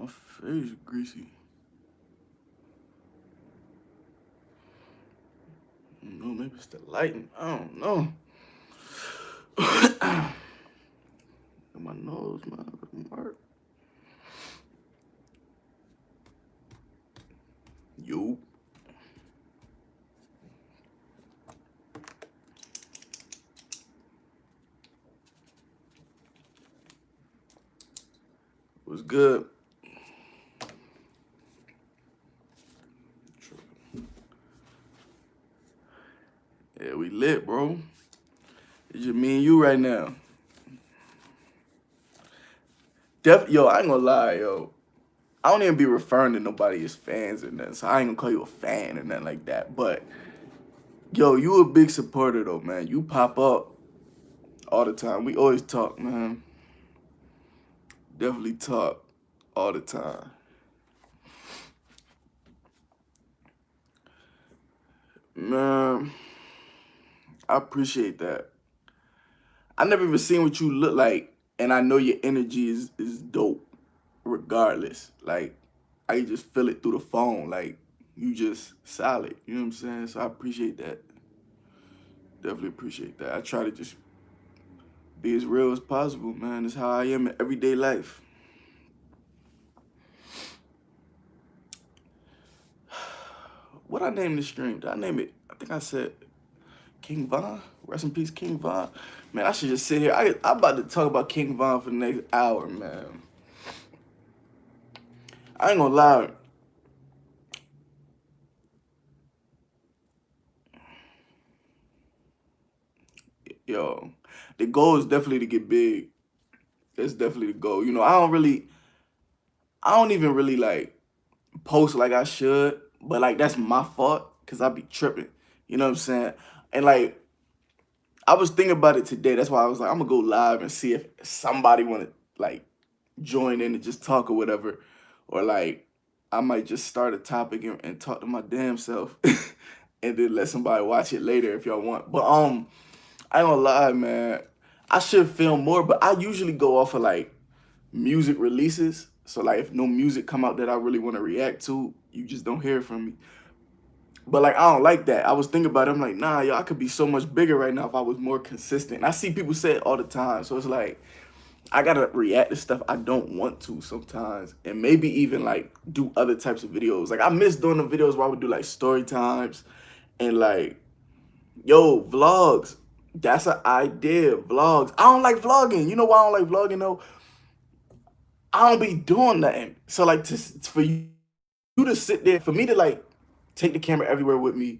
My face greasy. I don't know, maybe it's the lighting. I don't know. My nose, man. Yo. What's good? Yeah, we lit, bro. It's just me and you right now. Yo, I ain't gonna lie, yo. I don't even be referring to nobody as fans or nothing, so I ain't gonna call you a fan or nothing like that. But, yo, you a big supporter, though, man. You pop up all the time. We always talk, man. Definitely talk all the time. Man, I appreciate that. I never even seen what you look like, and I know your energy is dope, regardless. Like, I can just feel it through the phone. Like, you just solid. You know what I'm saying? So I appreciate that. Definitely appreciate that. I try to just be as real as possible, man. That's how I am in everyday life. What I name the stream? Did I name it? I think I said King Von. Rest in peace, King Von. Man, I should just sit here. I'm about to talk about King Von for the next hour, man. I ain't gonna lie. Yo, the goal is definitely to get big. That's definitely the goal. You know, I don't even really like post like I should, but like that's my fault because I be tripping. You know what I'm saying? And like I was thinking about it today. That's why I was like, I'm gonna go live and see if somebody wanna like join in and just talk or whatever. Or like I might just start a topic and talk to my damn self and then let somebody watch it later if y'all want. But I ain't gonna lie, man. I should film more, but I usually go off of like music releases. So like if no music come out that I really want to react to, you just don't hear from me. But like I don't like that. I was thinking about it. I'm like, nah, yo, I could be so much bigger right now if I was more consistent. And I see people say it all the time. So it's like I gotta react to stuff I don't want to sometimes. And maybe even like do other types of videos. Like I miss doing the videos where I would do like story times and like, yo, vlogs. That's an idea. Vlogs. I don't like vlogging. You know why I don't like vlogging though? I don't be doing nothing. So like for you to sit there, for me to like take the camera everywhere with me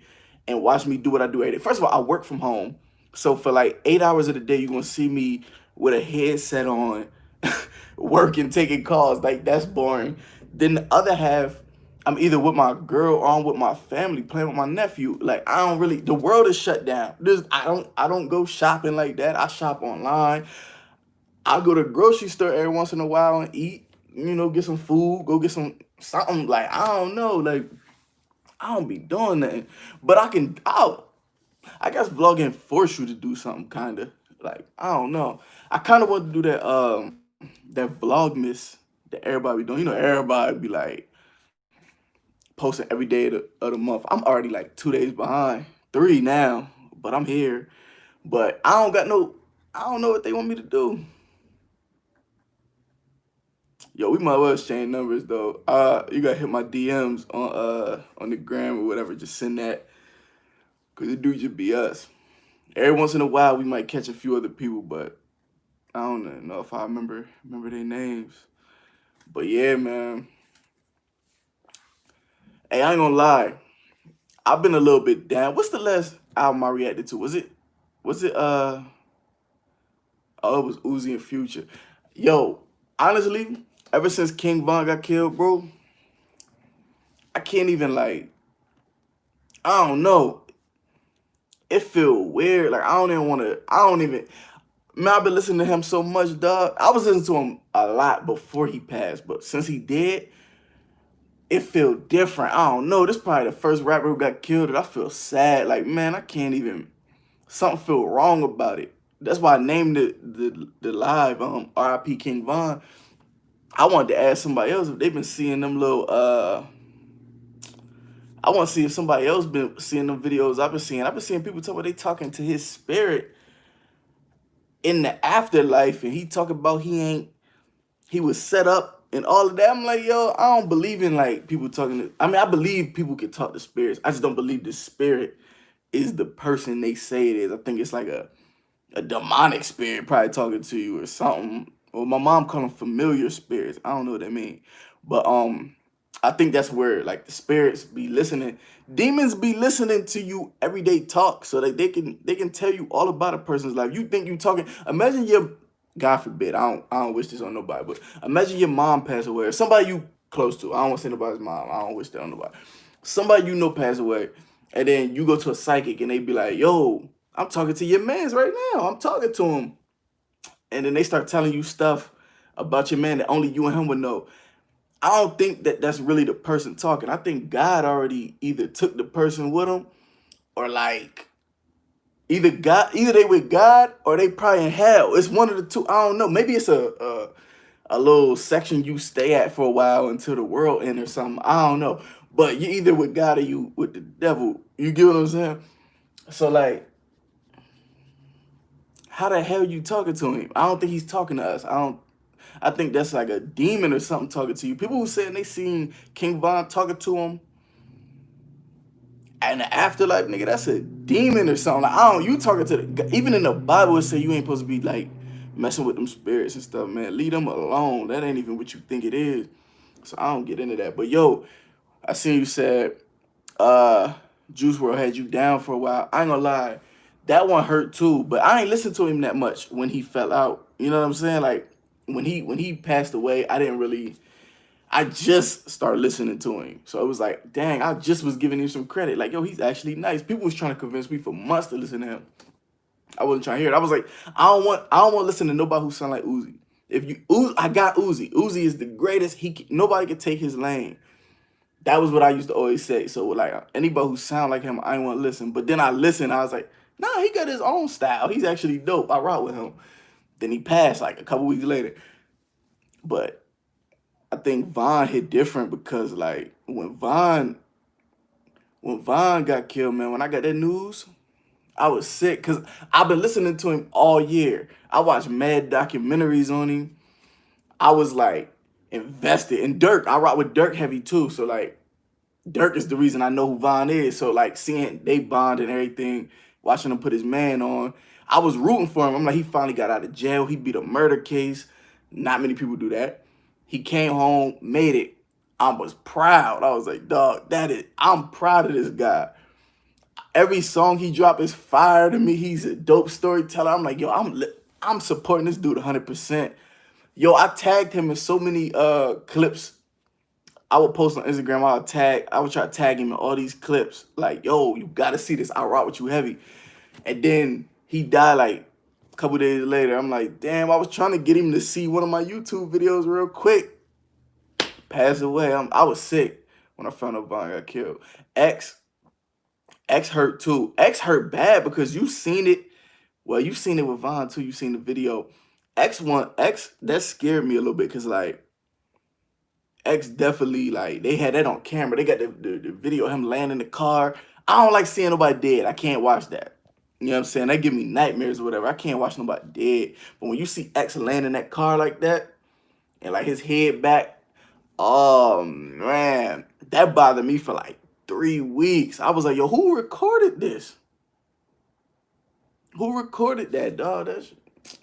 and watch me do what I do every day. First of all, I work from home. So for like 8 hours of the day, you're gonna see me with a headset on, working, taking calls. Like that's boring. Then the other half, I'm either with my girl or I'm with my family, playing with my nephew. Like I don't really, the world is shut down. I don't go shopping like that. I shop online. I go to the grocery store every once in a while and eat, you know, get some food, go get something like I don't know, like I don't be doing nothing. But I guess vlogging force you to do something kinda. Like, I don't know. I kinda want to do that vlogmas that everybody be doing. You know, everybody be like posting every day of the month. I'm already like 2 days behind, 3 now, but I'm here. But I don't know what they want me to do. Yo, we might well exchange numbers though. You gotta hit my DMs on the gram or whatever. Just send that, cause it do just be us. Every once in a while, we might catch a few other people, but I don't know if I remember their names. But yeah, man. Hey, I ain't gonna lie. I've been a little bit down. What's the last album I reacted to? Was it oh, it was Uzi and Future. Yo, honestly, ever since King Von got killed, bro, I can't even like I don't know. It feel weird. Like I don't even man, I've been listening to him so much, dog. I was listening to him a lot before he passed, but since he did, it feel different. I don't know. This probably the first rapper who got killed and I feel sad. Like, man, I can't even something feel wrong about it. That's why I named it the live RIP King Von. I wanted to ask somebody else if they've been seeing them little I want to see if somebody else been seeing them videos I've been seeing. I've been seeing people talk about they talking to his spirit in the afterlife, and he talking about he was set up and all of that. I'm like, yo, I don't believe in like people talking to, I mean, I believe people can talk to spirits. I just don't believe the spirit is the person they say it is. I think it's like a demonic spirit probably talking to you or something. Well, my mom call them familiar spirits. I don't know what they mean. But I think that's where like the spirits be listening. Demons be listening to you everyday talk so that they can tell you all about a person's life. You think you talking, imagine your, God forbid, I don't wish this on nobody, but imagine your mom passed away or somebody you close to. I don't want to say nobody's mom. I don't wish that on nobody. Somebody you know passed away, and then you go to a psychic and they be like, yo, I'm talking to your mans right now. I'm talking to him. And then they start telling you stuff about your man that only you and him would know. I don't think that that's really the person talking. I think God already either took the person with him or like either they with God or they probably in hell. It's one of the two. I don't know. Maybe it's a little section you stay at for a while until the world ends or something. I don't know. But you either with God or you with the devil. You get what I'm saying? So like, how the hell you talking to him? I don't think he's talking to us. I think that's like a demon or something talking to you. People who saying they seen King Von talking to him in the afterlife, nigga, that's a demon or something. Like, I don't, you talking to the, even in the Bible it say you ain't supposed to be like messing with them spirits and stuff, man. Leave them alone. That ain't even what you think it is. So I don't get into that. But yo, I seen you said Juice WRLD had you down for a while. I ain't gonna lie, that one hurt too. But I ain't listened to him that much when he fell out. You know what I'm saying? Like when he passed away, I didn't really. I just started listening to him, so it was like, dang, I just was giving him some credit. Like, yo, he's actually nice. People was trying to convince me for months to listen to him. I wasn't trying to hear it. I was like, I don't want to listen to nobody who sound like Uzi. If you, I got Uzi. Uzi is the greatest. Nobody could take his lane. That was what I used to always say. So like anybody who sound like him, I didn't want to listen. But then I listened. I was like, nah, he got his own style. He's actually dope. I rock with him. Then he passed like a couple weeks later. But I think Von hit different because like when Von got killed, man, when I got that news, I was sick because I've been listening to him all year. I watched mad documentaries on him. I was like invested in Dirk. I rock with Dirk heavy too. So like Dirk is the reason I know who Von is. So like seeing they bond and everything, watching him put his man on, I was rooting for him. I'm like, he finally got out of jail. He beat a murder case. Not many people do that. He came home, made it. I was proud. I was like, dog, I'm proud of this guy. Every song he dropped is fire to me. He's a dope storyteller. I'm like, yo, I'm supporting this dude 100%. Yo, I tagged him in so many clips. I would post on Instagram. I would try to tag him in all these clips. Like, yo, you gotta see this. I rock with you heavy. And then he died like a couple days later. I'm like, damn, I was trying to get him to see one of my YouTube videos real quick. Passed away. I was sick when I found out Von got killed. X hurt too. X hurt bad because you seen it. Well, you seen it with Von too. You seen the video. X that scared me a little bit because like X definitely like they had that on camera. They got the video of him laying in the car. I don't like seeing nobody dead. I can't watch that. You know what I'm saying? That give me nightmares or whatever. I can't watch nobody dead. But when you see X laying in that car like that and like his head back, oh man, that bothered me for like 3 weeks. I was like, yo, who recorded this? Who recorded that, dog?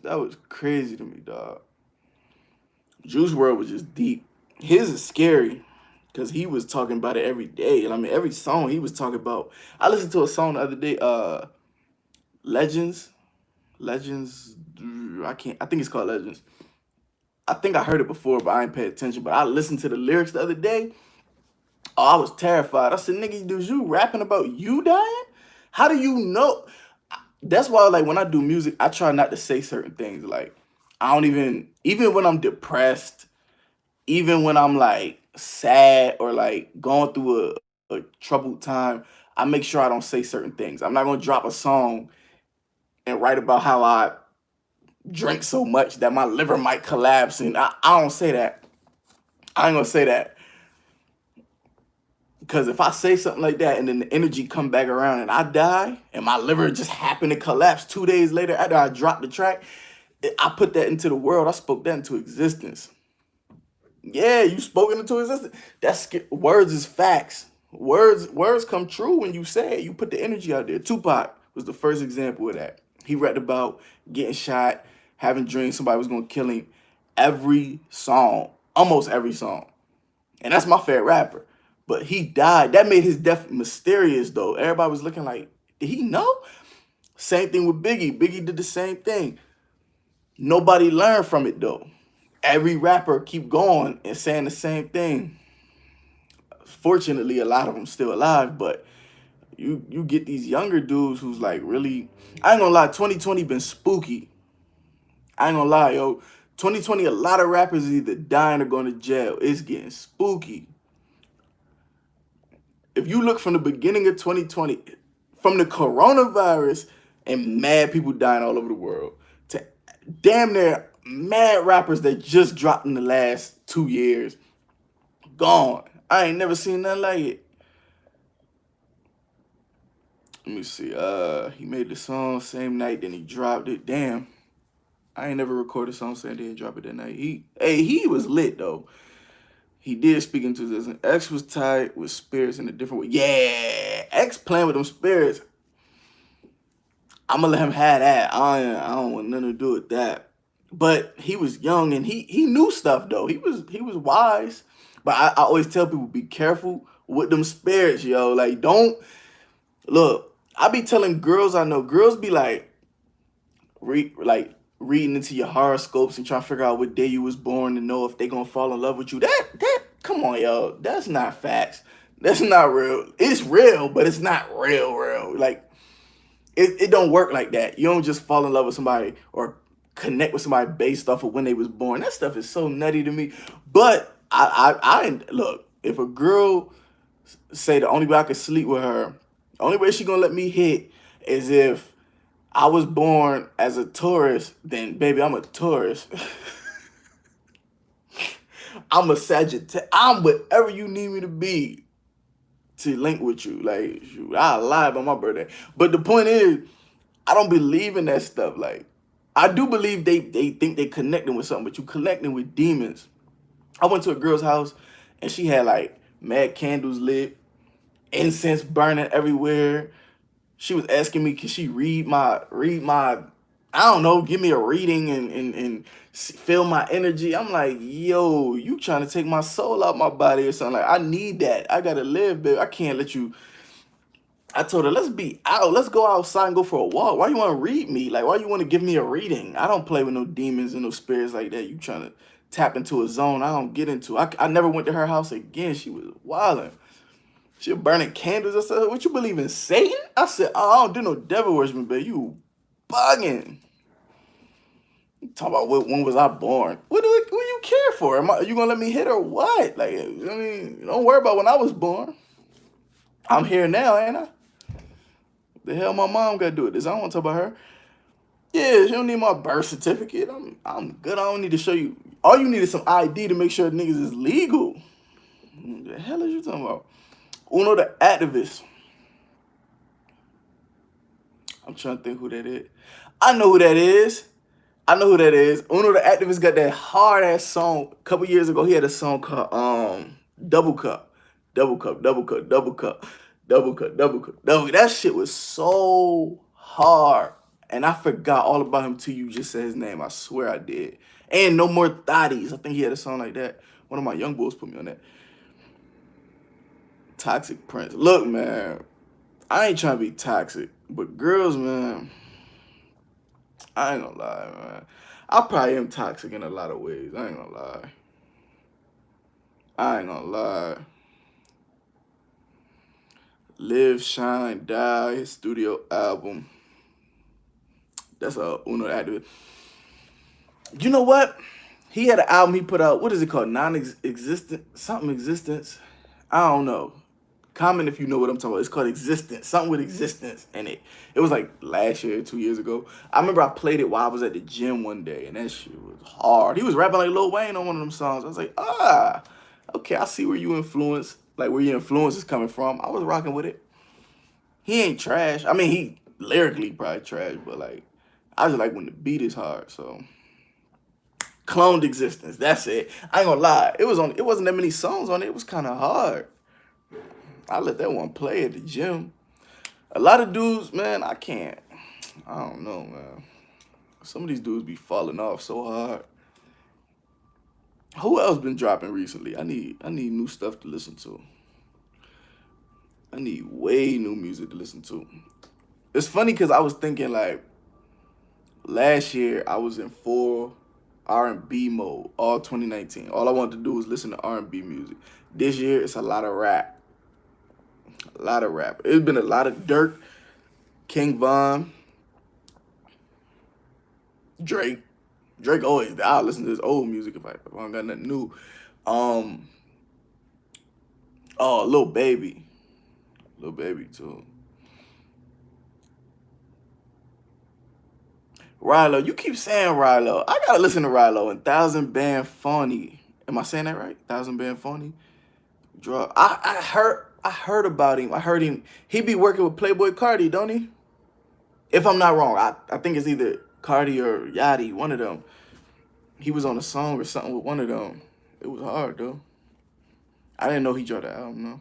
That was crazy to me, dog. Juice WRLD was just deep. His is scary because he was talking about it every day. And I mean, every song he was talking about. I listened to a song the other day, Legends. I think it's called Legends. I think I heard it before, but I ain't paid attention. But I listened to the lyrics the other day. Oh, I was terrified. I said, nigga, dude, you rapping about you dying? How do you know? That's why, like, when I do music, I try not to say certain things. Like, I don't even when I'm depressed, even when I'm, like, sad or, like, going through a troubled time, I make sure I don't say certain things. I'm not going to drop a song and write about how I drink so much that my liver might collapse. And I don't say that. I ain't gonna say that. Because if I say something like that and then the energy come back around and I die and my liver just happened to collapse 2 days later after I dropped the track, I put that into the world. I spoke that into existence. Yeah, you spoke it into existence. Words is facts. Words come true when you say it. You put the energy out there. Tupac was the first example of that. He read about getting shot, having dreams somebody was gonna kill him. Every song, almost every song. And that's my favorite rapper. But he died. That made his death mysterious, though. Everybody was looking like, did he know? Same thing with Biggie. Biggie did the same thing. Nobody learned from it, though. Every rapper keep going and saying the same thing. Fortunately, a lot of them still alive, but you get these younger dudes who's like really, I ain't gonna lie, 2020 been spooky. I ain't gonna lie, yo. 2020, a lot of rappers is either dying or going to jail. It's getting spooky. If you look from the beginning of 2020, from the coronavirus and mad people dying all over the world, to damn near mad rappers that just dropped in the last 2 years, gone. I ain't never seen nothing like it. Let me see. He made the song same night, then he dropped it. Damn. I ain't never recorded a song saying he didn't drop it that night. He was lit though. He did speak into this. And X was tied with spirits in a different way. Yeah, X playing with them spirits. I'm gonna let him have that. I don't want nothing to do with that. But he was young and he knew stuff though. He was wise. But I always tell people, be careful with them spirits, yo. Like, don't look. I be telling girls I know, girls be like, reading into your horoscopes and trying to figure out what day you was born to know if they gonna fall in love with you. Come on, yo. That's not facts. That's not real. It's real, but it's not real. Like, it don't work like that. You don't just fall in love with somebody or connect with somebody based off of when they was born. That stuff is so nutty to me. But I look, if a girl say the only way I could sleep with her, the only way she gonna let me hit is if I was born as a Taurus, then baby, I'm a Taurus. I'm a Sagittarius. I'm whatever you need me to be to link with you. Like, shoot, I lie about my birthday. But the point is, I don't believe in that stuff. Like, I do believe they think they connecting with something, but you connecting with demons. I went to a girl's house and she had like mad candles lit, incense burning everywhere. She was asking me, can she read my, I don't know, give me a reading and feel my energy. I'm like, yo, you trying to take my soul out my body or something. Like, I need that. I gotta live, babe. I can't let you. I told her, let's be out. Let's go outside and go for a walk. Why you want to read me? Like, why you want to give me a reading? I don't play with no demons and no spirits like that. You trying to tap into a zone I don't get into. I never went to her house again. She was wilding. She was burning candles. I said, what, you believe in Satan? I said, oh, I don't do no devil worship, babe. You bugging. Talking about when was I born? What do you care for? Are you gonna let me hit or what? Like, I mean, don't worry about when I was born. I'm here now, ain't I? The hell my mom gotta do with this? I don't want to talk about her. Yeah, she don't need my birth certificate. I'm good. I don't need to show you. All you need is some ID to make sure niggas is legal. What the hell is you talking about? Uno the activist. I'm trying to think who that is. I know who that is. Uno the activist got that hard ass song. A couple years ago, he had a song called Double Cup. Double Cup. That shit was so hard. And I forgot all about him till you just said his name. I swear I did. And No More Thotties. I think he had a song like that. One of my young boys put me on that. Toxic Prince. Look, man, I ain't trying to be toxic, but girls, man, I ain't gonna lie, man. I probably am toxic in a lot of ways. I ain't gonna lie. Live, Shine, Die, his studio album. That's a Uno activist. You know what? He had an album he put out. What is it called? Non-existent, something existence. I don't know. Comment if you know what I'm talking about. It's called Existence. Something with existence in it. It was like last year, 2 years ago. I remember I played it while I was at the gym one day, and that shit was hard. He was rapping like Lil Wayne on one of them songs. I was like, ah. Okay, I see where you influence, like where your influence is coming from. I was rocking with it. He ain't trash. I mean, he lyrically probably trash, but like, I just like when the beat is hard. So, Cloned Existence. That's it. I ain't gonna lie. It wasn't that many songs on it. It was kind of hard. I let that one play at the gym. A lot of dudes, man, I can't. I don't know, man. Some of these dudes be falling off so hard. Who else been dropping recently? I need new stuff to listen to. I need way new music to listen to. It's funny because I was thinking like last year I was in full R&B mode all 2019. All I wanted to do was listen to R&B music. This year it's a lot of rap. A lot of rap. It's been a lot of Dirk, King Von, Drake. Drake always. I'll listen to his old music if I don't got nothing new. Um, oh, Lil Baby too. Rilo, you keep saying Rilo. I gotta listen to Rilo and Thousand Band Phony. Am I saying that right? Thousand Band Phony. Draw. I heard about him. I heard him. He be working with Playboy Cardi, don't he? If I'm not wrong, I think it's either Cardi or Yachty, one of them. He was on a song or something with one of them. It was hard though. I didn't know he dropped that album though.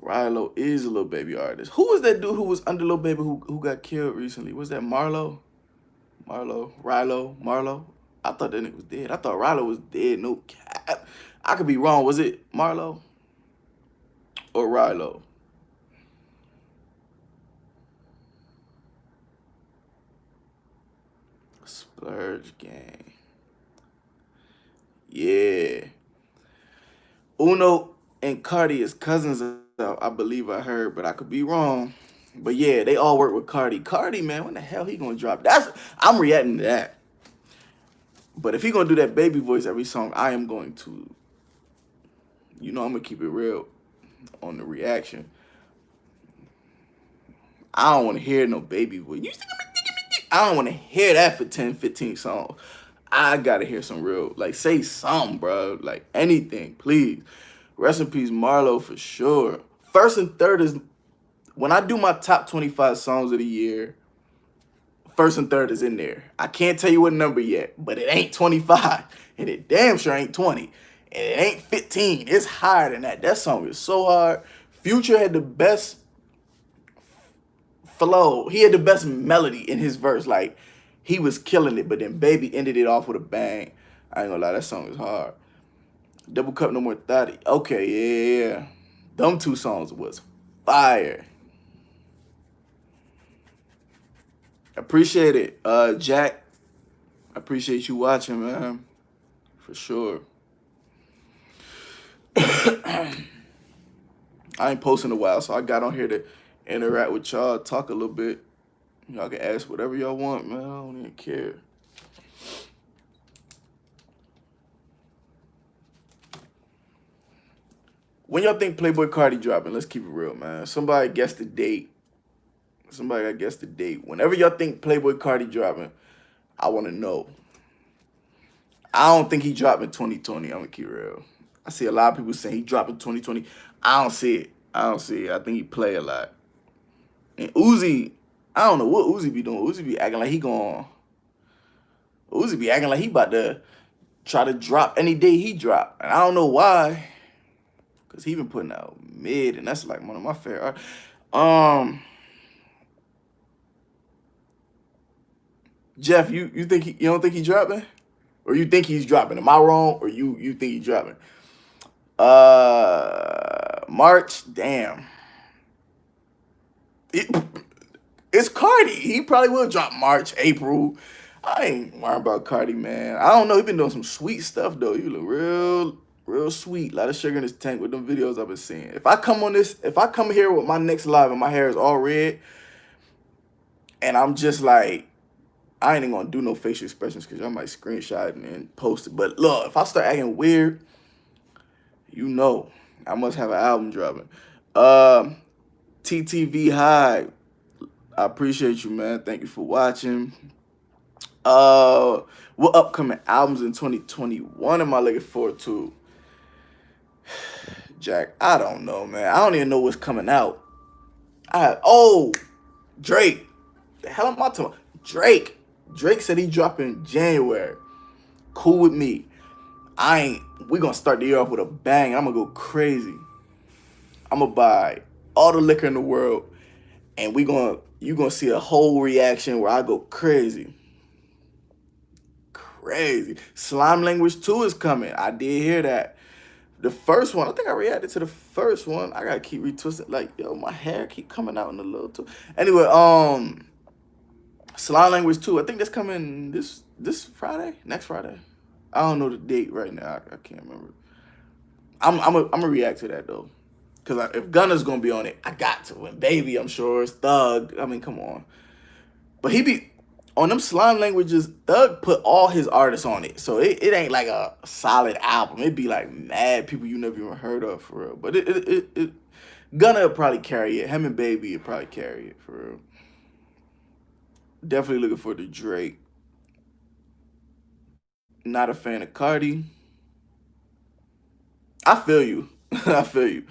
Rilo is a Lil Baby artist. Who was that dude who was under Lil Baby who got killed recently? Was that Marlo? Marlo. I thought that nigga was dead. I thought Rilo was dead. No cap. I could be wrong. Was it Marlo or Rilo? Splurge Gang. Yeah. Uno and Cardi is cousins, I believe I heard, but I could be wrong. But yeah, they all work with Cardi. Cardi, man, when the hell he gonna drop? I'm reacting to that. But if he gonna do that baby voice every song, I am going to, I'm gonna keep it real on the reaction. I don't want to hear no baby voice. I don't want to hear that for 10, 15 songs. I gotta hear some real, like, say something, bro. Like, anything, please. Rest in peace, Marlo, for sure. First and third is, when I do my top 25 songs of the year, first and third is in there. I can't tell you what number yet, but it ain't 25. And it damn sure ain't 20. And it ain't 15. It's higher than that. That song is so hard. Future had the best flow. He had the best melody in his verse. Like, he was killing it, but then Baby ended it off with a bang. I ain't gonna lie, that song is hard. Double Cup No More Thotty. Okay, yeah. Them two songs was fire. Appreciate it. Jack, I appreciate you watching, man. For sure. I ain't posting in a while, so I got on here to interact with y'all, talk a little bit. Y'all can ask whatever y'all want, man. I don't even care. When y'all think Playboy Cardi dropping? Let's keep it real, man. Somebody guess the date. Somebody gotta guess the date. Whenever y'all think Playboy Cardi dropping, I want to know. I don't think he dropped in 2020. I'm gonna keep it real. I see a lot of people saying he dropped in 2020. I don't see it. I think he play a lot. And Uzi, I don't know what Uzi be doing. Uzi be acting like Uzi be acting like he about to try to drop any day he drop. And I don't know why. Cause he been putting out mid, and that's like one of my favorite. Jeff, you don't think he dropping? Or you think he's dropping? Am I wrong? Or you think he's dropping? March, damn. It's Cardi. He probably will drop March, April. I ain't worried about Cardi, man. I don't know. He been doing some sweet stuff though. He look real sweet. A lot of sugar in his tank with them videos I've been seeing. If I come here with my next live and my hair is all red, and I'm just like, I ain't even gonna do no facial expressions because y'all might screenshot and post it. But look, if I start acting weird, I must have an album dropping. TTV High, I appreciate you, man. Thank you for watching. What upcoming albums in 2021 am I looking forward to? Jack, I don't know, man. I don't even know what's coming out. Oh, Drake. The hell am I talking about? Drake. Drake said he dropping January. Cool with me. We gonna start the year off with a bang. I'm gonna go crazy. I'm gonna buy all the liquor in the world, and you gonna see a whole reaction where I go crazy. Crazy. Slime Language 2 is coming. I did hear that. The first one, I think I reacted to the first one. I gotta keep retwisting. Like, yo, my hair keep coming out in a little too. Anyway, Slime Language 2. I think that's coming this Friday, next Friday. I don't know the date right now. I can't remember. I'm gonna react to that though, cause if Gunna's gonna be on it, I got to. And Baby, I'm sure it's Thug. I mean, come on. But he be on them Slime Languages. Thug put all his artists on it, so it ain't like a solid album. It'd be like mad people you never even heard of for real. But it Gunna will probably carry it. Him and Baby will probably carry it for real. Definitely looking for the Drake. Not a fan of Cardi. I feel you. I feel you.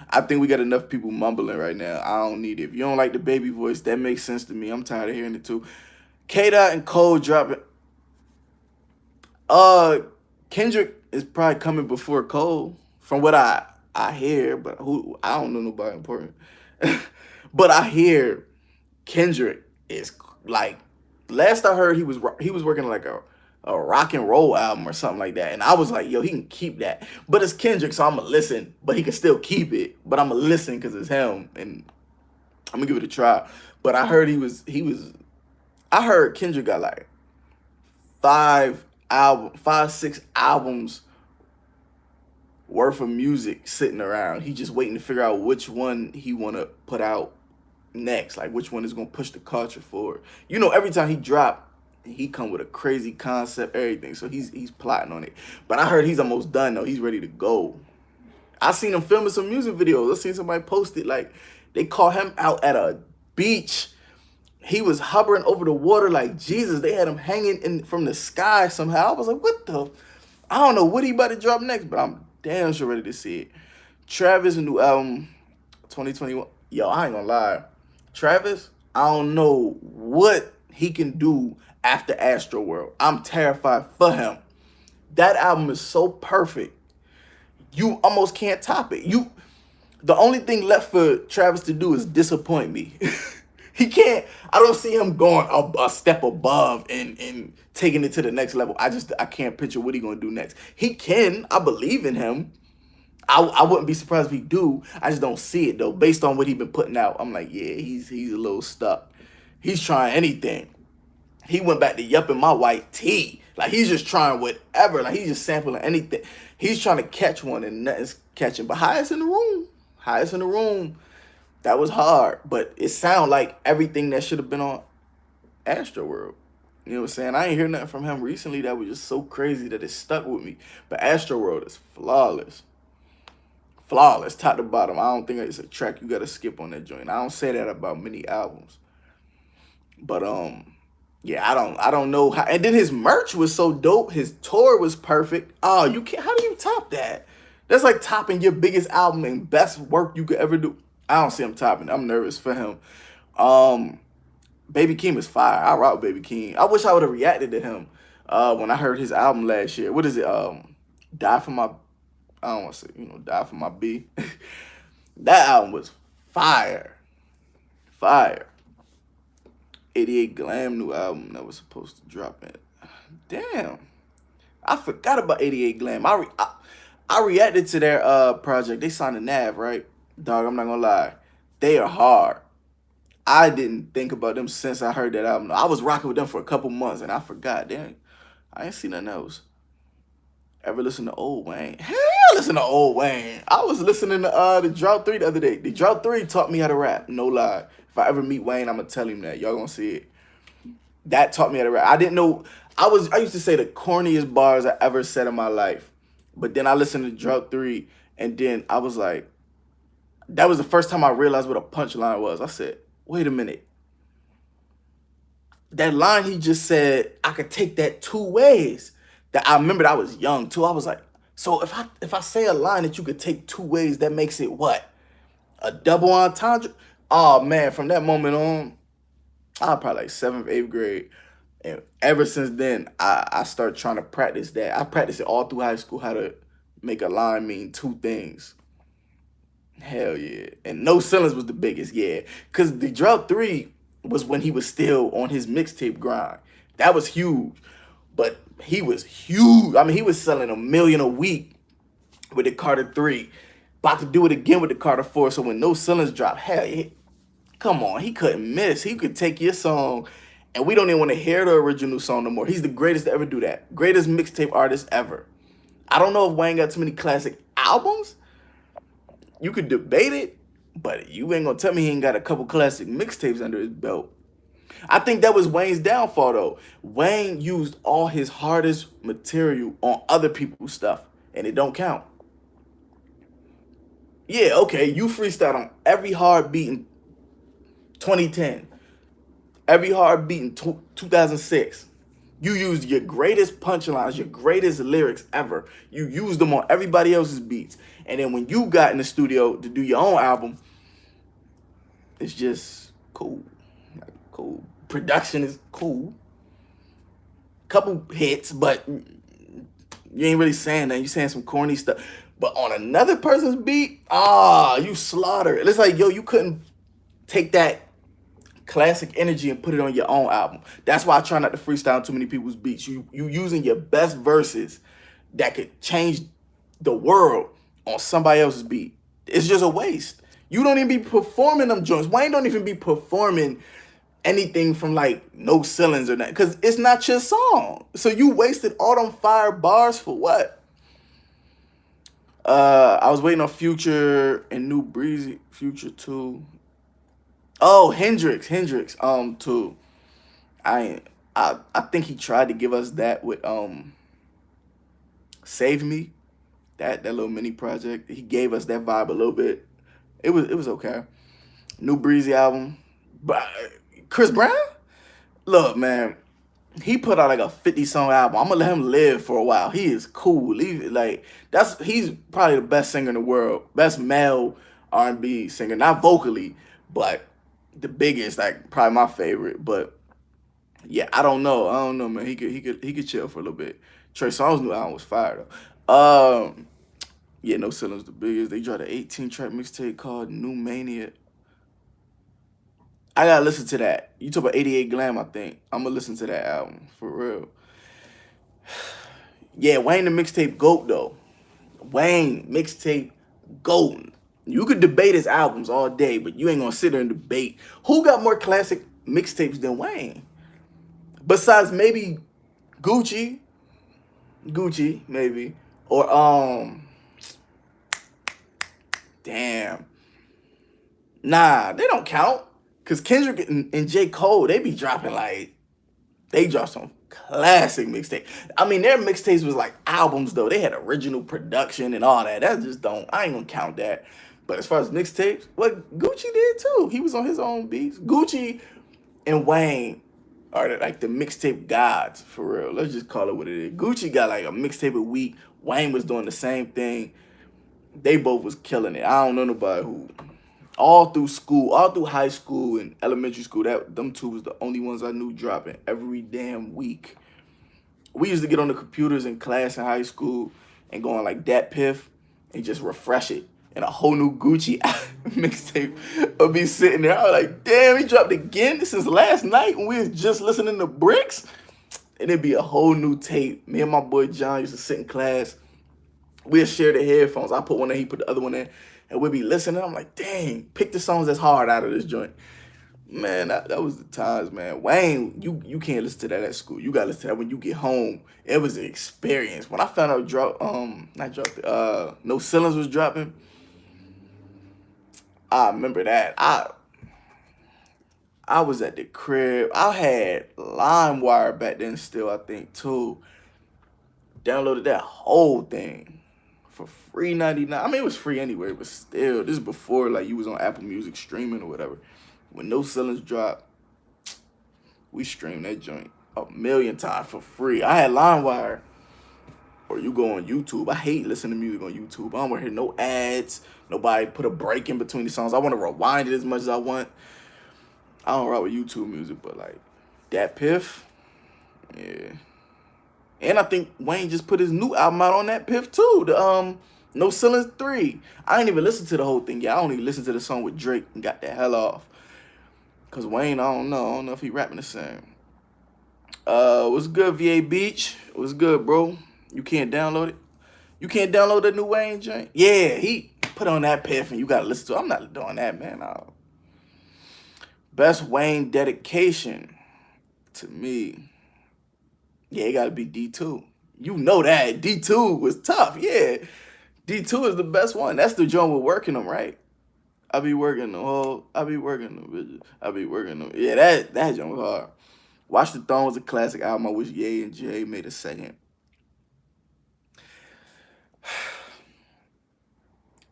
I think we got enough people mumbling right now. I don't need it. If you don't like the Baby voice, that makes sense to me. I'm tired of hearing it too. K-Dot and Cole dropping. Kendrick is probably coming before Cole, from what I hear, but I don't know nobody important. But I hear Kendrick is like, last I heard he was working like a rock and roll album or something like that. And I was like, yo, he can keep that. But it's Kendrick, so I'm going to listen. But he can still keep it. But I'm going to listen because it's him. And I'm going to give it a try. But I heard I heard Kendrick got like 6 albums worth of music sitting around. He just waiting to figure out which one he want to put out next. Like which one is going to push the culture forward. You know, every time he drop, he come with a crazy concept, everything. So he's plotting on it. But I heard he's almost done though. He's ready to go. I seen him filming some music videos. I seen somebody post it. Like they caught him out at a beach. He was hovering over the water like Jesus. They had him hanging from the sky somehow. I was like, what the? I don't know what he about to drop next, but I'm damn sure ready to see it. Travis, a new album, 2021. Yo, I ain't gonna lie. Travis, I don't know what he can do after Astroworld. I'm terrified for him. That album is so perfect. You almost can't top it. The only thing left for Travis to do is disappoint me. He can't. I don't see him going a step above and taking it to the next level. I can't picture what he gonna do next. He can. I believe in him. I wouldn't be surprised if he do. I just don't see it though. Based on what he been putting out, I'm like, yeah, he's a little stuck. He's trying anything. He went back to yupping my white tee. Like he's just trying whatever. Like he's just sampling anything. He's trying to catch one and nothing's catching. But Highest in the Room. That was hard. But it sounded like everything that should have been on Astroworld. You know what I'm saying? I ain't hear nothing from him recently that was just so crazy that it stuck with me. But Astroworld is flawless. Flawless, top to bottom. I don't think it's a track you gotta skip on that joint. I don't say that about many albums. But yeah, I don't know how. And then his merch was so dope. His tour was perfect. Oh, you can't. How do you top that? That's like topping your biggest album and best work you could ever do. I don't see him topping. I'm nervous for him. Baby Keem is fire. I rock Baby Keem. I wish I would have reacted to him when I heard his album last year. What is it? Die for My. I don't want to say, Die for My B. That album was fire. Fire. 88 Glam new album that was supposed to drop in. Damn. I forgot about 88 Glam. I reacted to their project. They signed a NAV, right? Dog, I'm not gonna lie. They are hard. I didn't think about them since I heard that album. I was rocking with them for a couple months and I forgot. Damn. I ain't seen nothing else. Ever listen to Old Wayne? Hell yeah, listen to Old Wayne. I was listening to the Drought 3 the other day. The Drought 3 taught me how to rap. No lie. If I ever meet Wayne, I'm gonna tell him that. Y'all gonna see it. That taught me how to rap. I didn't know. I used to say the corniest bars I ever said in my life. But then I listened to Drought 3 and then I was like, that was the first time I realized what a punchline was. I said, wait a minute. That line he just said, I could take that 2 ways. That I remembered I was young too. I was like, So if I say a line that you could take two ways, that makes it what? A double entendre? Oh man, from that moment on, I was probably like seventh, eighth grade. And ever since then, I started trying to practice that. I practiced it all through high school, how to make a line mean two things. Hell yeah. And No Ceilings was the biggest, yeah. Because the Drought 3 was when he was still on his mixtape grind. That was huge. But he was huge. I mean, he was selling 1 million a week with the Carter 3. About to do it again with the Carter 4. So when No Ceilings dropped, hell yeah. Come on, he couldn't miss. He could take your song, and we don't even want to hear the original song no more. He's the greatest to ever do that. Greatest mixtape artist ever. I don't know if Wayne got too many classic albums. You could debate it, but you ain't gonna tell me he ain't got a couple classic mixtapes under his belt. I think that was Wayne's downfall, though. Wayne used all his hardest material on other people's stuff, and it don't count. Yeah, okay, you freestyle on every hard beat in 2010, every hard beat in 2006. You used your greatest punchlines, your greatest lyrics ever. You used them on everybody else's beats. And then when you got in the studio to do your own album, it's just cool. Like, cool. Production is cool. Couple hits, but you ain't really saying that. You saying some corny stuff. But on another person's beat, you slaughter. It's like, yo, you couldn't take that classic energy and put it on your own album. That's why I try not to freestyle on too many people's beats. You using your best verses that could change the world on somebody else's beat. It's just a waste. You don't even be performing them joints. Wayne don't even be performing anything from like No Ceilings or that, because it's not your song. So you wasted all them fire bars for what? I was waiting on Future and New Breezy. Future 2. Oh, Hendrix, too. I think he tried to give us that with Save Me, that little mini project. He gave us that vibe a little bit. It was okay. New Breezy album, but Chris Brown, look man, he put out like a 50-song album. I'm gonna let him live for a while. He is cool. He's probably the best singer in the world, best male R&B singer, not vocally, but the biggest, like probably my favorite. But yeah, I don't know, man. He could chill for a little bit. Trey Songz' new album was fire though. Yeah, No Ceilings the biggest. They dropped an 18-track mixtape called New Mania. I gotta listen to that. You talk about 88 Glam, I think. I'm gonna listen to that album for real. Yeah, Wayne the mixtape GOAT though. Wayne mixtape GOAT. You could debate his albums all day, but you ain't gonna sit there and debate who got more classic mixtapes than Wayne. Besides maybe Gucci maybe, or damn, nah, they don't count. Cause Kendrick and J. Cole, they be dropping they drop some classic mixtape. I mean, their mixtapes was like albums though. They had original production and all that. That just don't, I ain't gonna count that. But as far as mixtapes, what Gucci did too. He was on his own beats. Gucci and Wayne are like the mixtape gods for real. Let's just call it what it is. Gucci got like a mixtape a week. Wayne was doing the same thing. They both was killing it. I don't know nobody who, all through school, all through high school and elementary school, them two was the only ones I knew dropping every damn week. We used to get on the computers in class in high school and go on like Dat Piff and just refresh it. And a whole new Gucci mixtape would be sitting there. I was like, damn, he dropped again since last night when we was just listening to Bricks. And it'd be a whole new tape. Me and my boy John used to sit in class. We'd share the headphones. I put one in, he put the other one in. And we'd be listening. I'm like, dang, pick the songs that's hard out of this joint. Man, that was the times, man. Wayne, you can't listen to that at school. You gotta listen to that when you get home. It was an experience. When I found out No Ceilings was dropping, I remember that. I was at the crib. I had LimeWire back then still, I think, too. Downloaded that whole thing for free 99. I mean, it was free anyway, but still, this is before like you was on Apple Music streaming or whatever. When No Ceilings dropped, we streamed that joint 1 million times for free. I had LimeWire or you go on YouTube. I hate listening to music on YouTube. I don't want to hear no ads. Nobody put a break in between the songs. I want to rewind it as much as I want. I don't rock with YouTube music, but like Dat Piff, yeah. And I think Wayne just put his new album out on Dat Piff too. The No Ceilings 3. I ain't even listened to the whole thing yet. I don't even listen to the song with Drake and got the hell off. Cause Wayne, I don't know if he rapping the same. What's good, VA Beach? What's good, bro? You can't download it? You can't download the new Wayne joint? Yeah, he put on Dat Piff and you gotta listen to it. I'm not doing that, man. Best Wayne dedication to me. Yeah, it gotta be D2. You know that. D2 was tough, yeah. D2 is the best one. That's the joint we're working them, right? I be working them. Yeah, that joint was hard. Watch the Throne was a classic album. I wish Ye and Jay made a second.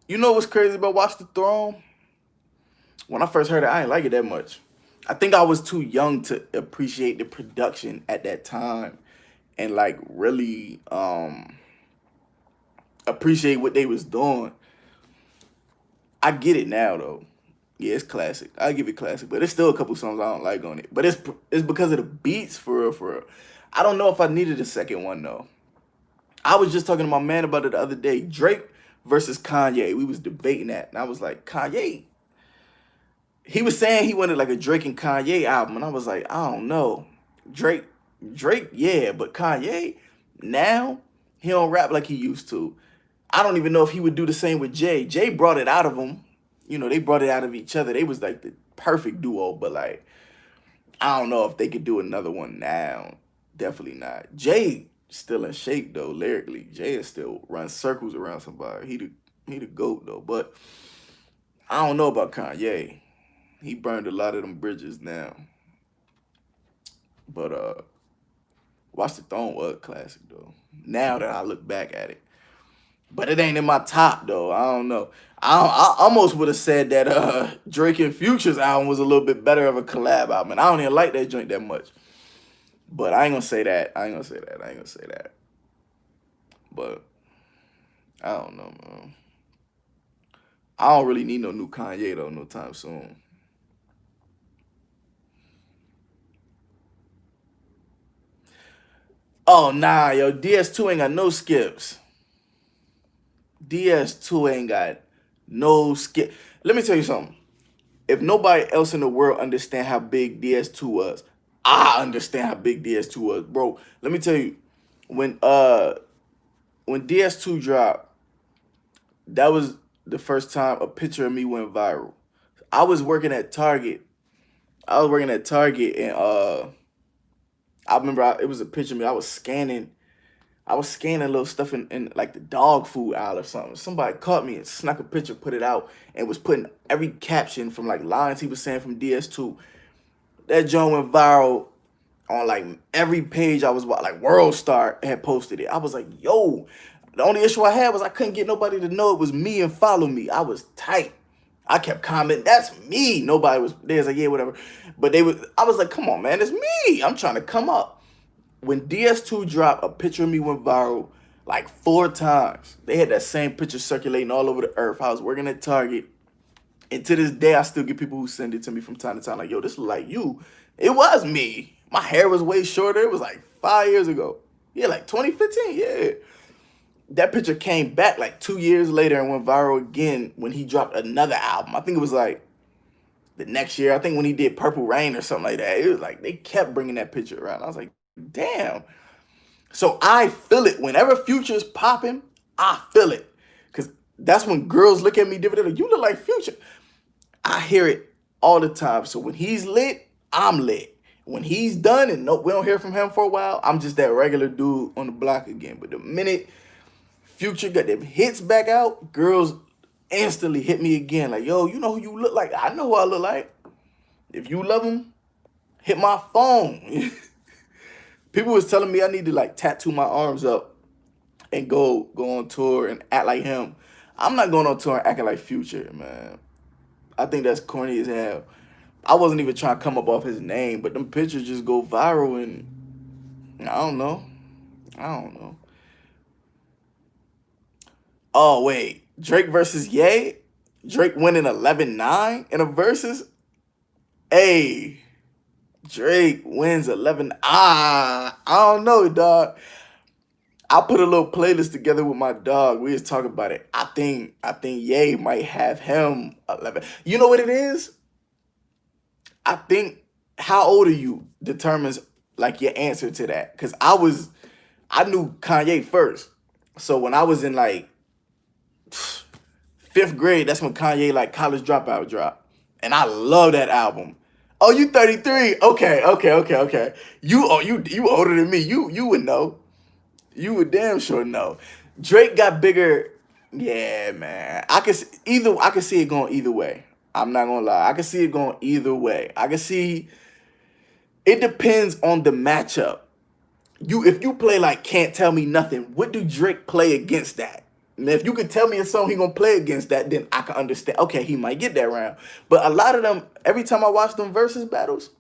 You know what's crazy about Watch the Throne? When I first heard it, I didn't like it that much. I think I was too young to appreciate the production at that time and like really appreciate what they was doing. I get it now though. Yeah, it's classic. I give it classic, but there's still a couple songs I don't like on it. But it's because of the beats for real, for real. I don't know if I needed a second one though. I was just talking to my man about it the other day. Drake versus Kanye. We was debating that, and I was like, Kanye. He was saying he wanted like a Drake and Kanye album, and I was like, I don't know. Drake, yeah, but Kanye now he don't rap like he used to. I don't even know if he would do the same with Jay. Jay brought it out of him. You know, they brought it out of each other. They was like the perfect duo, but like, I don't know if they could do another one now. Definitely not. Jay still in shape though, lyrically. Jay is still run circles around somebody. He the GOAT though, but I don't know about Kanye. He burned a lot of them bridges now. But Watch the Throne was a classic though. Now that I look back at it. But it ain't in my top though. I don't know. I almost would have said that Drake and Future's album was a little bit better of a collab album. And I don't even like that joint that much. But I ain't gonna say that. But I don't know, man. I don't really need no new Kanye though, no time soon. Oh nah, yo, DS2 ain't got no skips. DS2 ain't got no skip. Let me tell you something. If nobody else in the world understand how big DS2 was, I understand how big DS2 was, bro. Let me tell you, when DS2 dropped, that was the first time a picture of me went viral. I was working at Target. And I remember it was a picture of me. I was scanning little stuff in like the dog food aisle or something. Somebody caught me and snuck a picture, put it out, and was putting every caption from like lines he was saying from DS2. That joint went viral on like every page I was watching. Like World Star had posted it. I was like, yo. The only issue I had was I couldn't get nobody to know it was me and follow me. I was tight. I kept commenting, that's me. Nobody was there. Was like, yeah, whatever. But I was like, come on, man, it's me. I'm trying to come up. When DS2 dropped, a picture of me went viral like 4 times. They had that same picture circulating all over the earth. I was working at Target. And to this day, I still get people who send it to me from time to time. Like, yo, this look like you. It was me. My hair was way shorter. It was like 5 years ago. Yeah, like 2015, yeah. That picture came back like 2 years later and went viral again when he dropped another album. I think it was like the next year. I think when he did Purple Rain or something like that. It was like they kept bringing that picture around. I was like, damn. So I feel it. Whenever Future's popping, I feel it. Because that's when girls look at me different. They're like, you look like Future. I hear it all the time. So when he's lit, I'm lit. When he's done and we don't hear from him for a while, I'm just that regular dude on the block again. But the minute Future got them hits back out, girls instantly hit me again. Like, yo, you know who you look like? I know who I look like. If you love him, hit my phone. People was telling me I need to like tattoo my arms up and go on tour and act like him. I'm not going on tour and acting like Future, man. I think that's corny as hell. I wasn't even trying to come up off his name, but them pictures just go viral and I don't know. Oh, wait. Drake versus Ye? Drake winning 11-9 in a versus? Hey, Drake wins 11. I don't know, dog. I put a little playlist together with my dog. We was talking about it. I think Ye might have him 11. You know what it is? I think how old are you determines like your answer to that. Cause I knew Kanye first. So when I was in like fifth grade, that's when Kanye like College Dropout dropped. And I love that album. Oh, you 33. Okay. You older than me. You would know. You would damn sure know. Drake got bigger. Yeah, man. I can see it going either way. I'm not gonna lie. I can see it going either way. I can see it depends on the matchup. If you play like Can't Tell Me Nothing, what do Drake play against that? And if you can tell me a song he gonna play against that, then I can understand. Okay, he might get that round. But a lot of them, every time I watch them versus battles,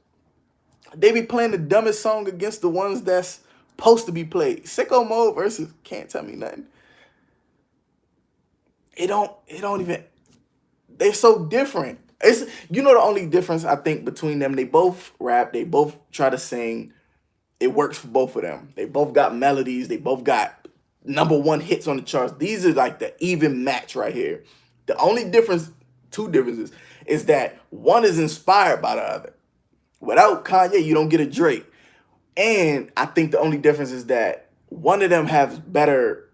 they be playing the dumbest song against the ones that's supposed to be played. Sicko Mode versus Can't Tell Me Nothing. It don't even. They're so different. It's the only difference I think between them. They both rap. They both try to sing. It works for both of them. They both got melodies. They both got #1 hits on the charts. These are like the even match right here. The only difference, two differences, is that one is inspired by the other. Without Kanye, you don't get a Drake. And I think the only difference is that one of them has better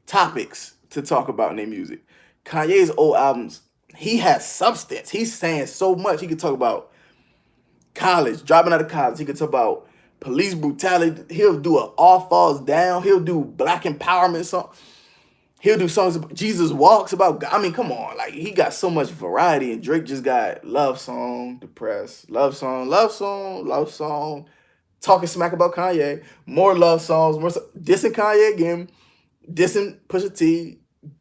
topics to talk about in their music. Kanye's old albums, he has substance. He's saying so much. He could talk about college, dropping out of college. He could talk about police brutality. He'll do an All Falls Down. He'll do black empowerment song. He'll do songs about Jesus Walks about God. I mean, come on. Like, he got so much variety, and Drake just got love song, depressed, love song, talking smack about Kanye, more love songs, dissing Kanye again, dissing Pusha T,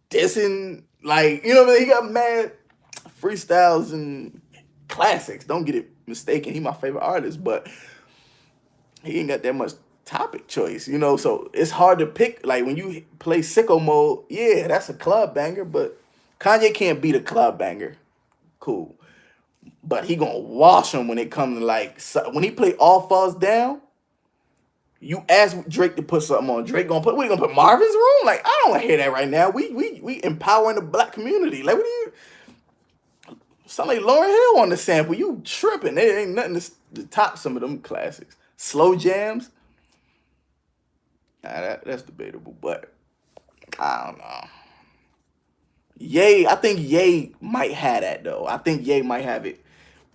dissing, like, you know what I mean? He got mad freestyles and classics. Don't get it mistaken. He my favorite artist, but he ain't got that much topic choice, so it's hard to pick. Like, when you play Sicko Mode, yeah, that's a club banger, but Kanye can't beat a club banger. Cool. But he gonna wash him when it comes to, like, when he play All Falls Down. You ask Drake to put something on. Drake gonna put, what, he gonna put Marvin's Room? Like, I don't wanna hear that right now. We empowering the black community. Like, what do you, sound like Lauryn Hill on the sample. You tripping. There ain't nothing to top some of them classics. Slow jams. That's debatable, but I don't know. Ye, I think Ye might have that, though. I think Ye might have it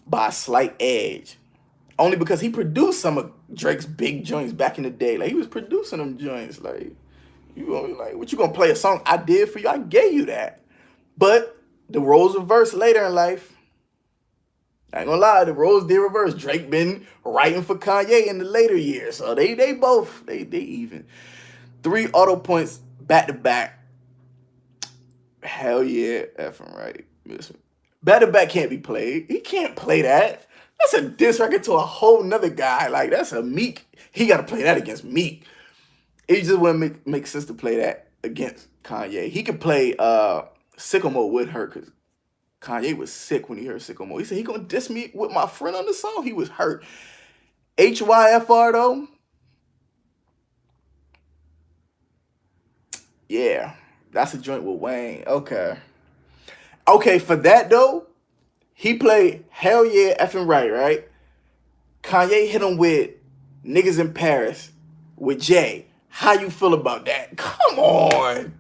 by a slight edge. Only because he produced some of Drake's big joints back in the day. Like, he was producing them joints. Like, what you gonna play a song I did for you? I gave you that. But the roles reverse later in life. I ain't gonna lie, the roles did reverse. Drake been writing for Kanye in the later years. So they even. 3 auto points back to back. Hell yeah, effing right. Back to back can't be played. He can't play that. That's a diss record to a whole nother guy. Like, that's a Meek. He got to play that against Meek. It just wouldn't make sense to play that against Kanye. He could play Sicko Mode with her, because Kanye was sick when he heard Sicko Mode. He said he gonna diss me with my friend on the song. He was hurt. HYFR though, yeah, that's a joint with Wayne. Okay, for that though, he played Hell Yeah Effing Right? Kanye hit him with Niggas in Paris with Jay. How you feel about that? Come on.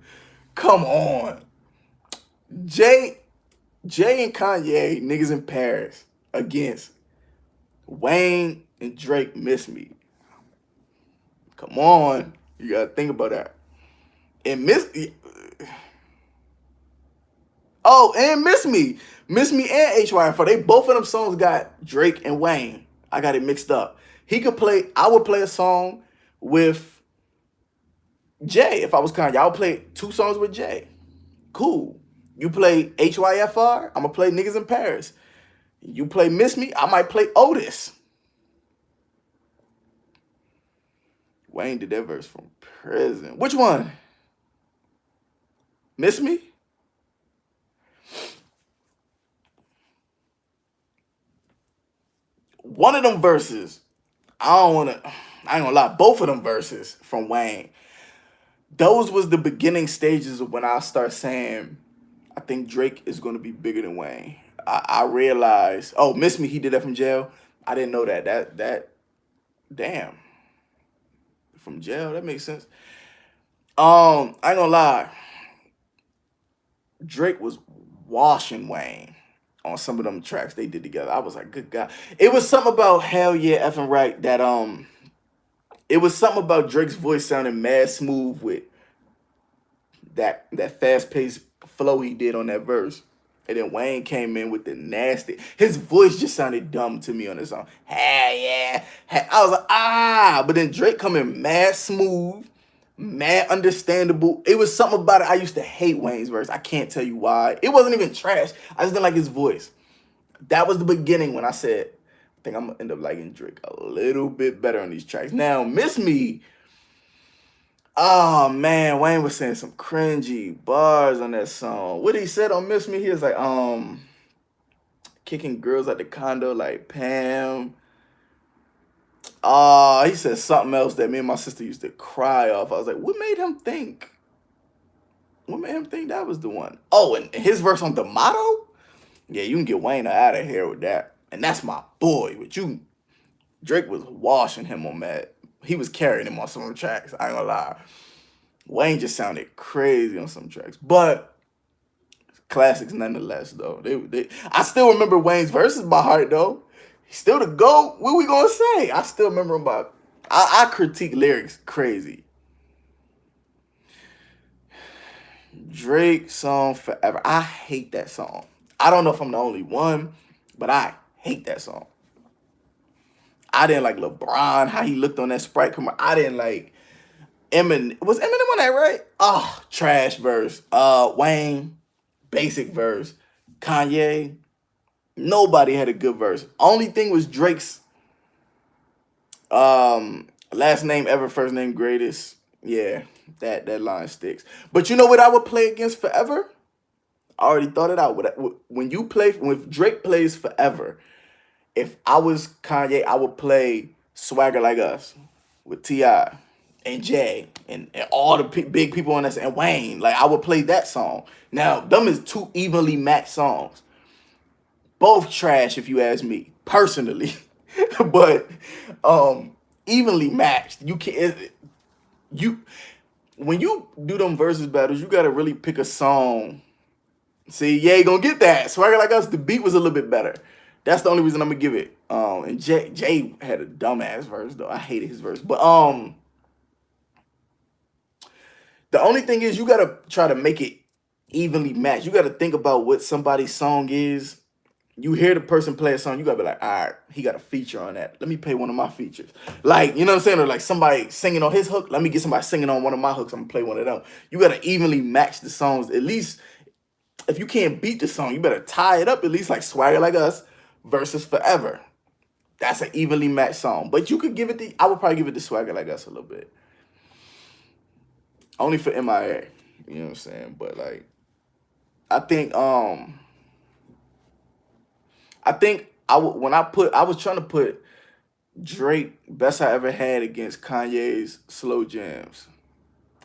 Jay and Kanye, Niggas in Paris against Wayne and Drake, Miss Me. Come on. You gotta think about that. And Miss Me. Miss Me and HYFR. They both of them songs got Drake and Wayne. I got it mixed up. I would play a song with Jay if I was Kanye. I would play 2 songs with Jay. Cool. You play HYFR, I'm gonna play Niggas in Paris. You play Miss Me, I might play Otis. Wayne did that verse from prison. Which one? Miss Me? One of them verses, I ain't gonna lie, both of them verses from Wayne, those was the beginning stages of when I start saying, I think Drake is gonna be bigger than Wayne. I realized, oh, Miss Me, he did that from jail. I didn't know that. Damn. From jail, that makes sense. I ain't gonna lie. Drake was washing Wayne on some of them tracks they did together. I was like, good God. It was something about Hell Yeah Effing Right that it was something about Drake's voice sounding mad smooth with that fast paced flow he did on that verse. And then Wayne came in with the nasty. His voice just sounded dumb to me on the song. Hell yeah. I was like, ah. But then Drake come in mad smooth, mad understandable. It was something about it. I used to hate Wayne's verse. I can't tell you why. It wasn't even trash. I just didn't like his voice. That was the beginning when I said, I think I'm going to end up liking Drake a little bit better on these tracks. Now, Miss Me. Oh man, Wayne was saying some cringy bars on that song. What he said on Miss Me, he was like, kicking girls at the condo like Pam. He said something else that me and my sister used to cry off. I was like, what made him think? What made him think that was the one? Oh, and his verse on the motto? Yeah, you can get Wayne out of here with that. And that's my boy. But Drake was washing him on that. He was carrying him on some of the tracks. I ain't gonna lie. Wayne just sounded crazy on some tracks, but classics nonetheless. Though I still remember Wayne's verses by heart. Though he's still the GOAT. What we gonna say? I still remember him by. I critique lyrics crazy. Drake song Forever. I hate that song. I don't know if I'm the only one, but I hate that song. I didn't like LeBron, how he looked on that Sprite commercial. I didn't like Eminem. Was Eminem on that, right? Oh, trash verse. Wayne, basic verse. Kanye, nobody had a good verse. Only thing was Drake's last name ever, first name greatest. Yeah, that line sticks. But you know what I would play against Forever? I already thought it out. When Drake plays Forever, if I was Kanye, I would play Swagger Like Us with T.I. and Jay and all the big people on that, and Wayne. Like, I would play that song. Now, them is two evenly matched songs. Both trash, if you ask me, personally. But evenly matched. When you do them versus battles, you gotta really pick a song. See, yeah, you gonna get that. Swagger Like Us, the beat was a little bit better. That's the only reason I'm gonna give it. And Jay had a dumbass verse though. I hated his verse. But the only thing is you gotta try to make it evenly matched. You gotta think about what somebody's song is. You hear the person play a song, you gotta be like, all right, he got a feature on that. Let me play one of my features. Like, you know what I'm saying? Or like somebody singing on his hook. Let me get somebody singing on one of my hooks. I'm gonna play one of them. You gotta evenly match the songs. At least if you can't beat the song, you better tie it up at least like Swagger Like Us versus Forever. That's an evenly matched song. But you could give it I would probably give it to Swagger Like Us a little bit. Only for MIA. You know what I'm saying? But like, I think I was trying to put Drake Best I Ever Had against Kanye's Slow Jams.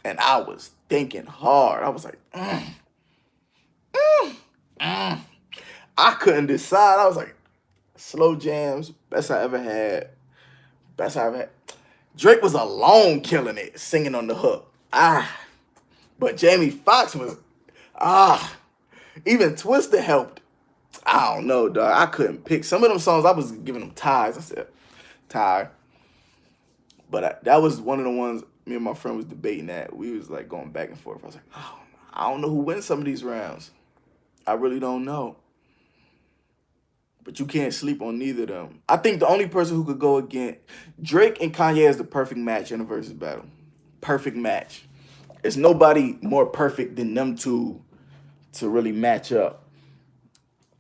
And I was thinking hard. I was like, I couldn't decide. I was like, Slow Jams, Best I Ever Had, Best I Ever Had. Drake was alone killing it, singing on the hook. But Jamie Foxx was, even Twista helped. I don't know, dog. I couldn't pick. Some of them songs, I was giving them ties. I said, tie. But that was one of the ones me and my friend was debating that. We was like going back and forth. I was like, oh, I don't know who wins some of these rounds. I really don't know. But you can't sleep on neither of them. I think the only person who could go against Drake and Kanye is the perfect match in a versus battle. Perfect match. There's nobody more perfect than them two to really match up.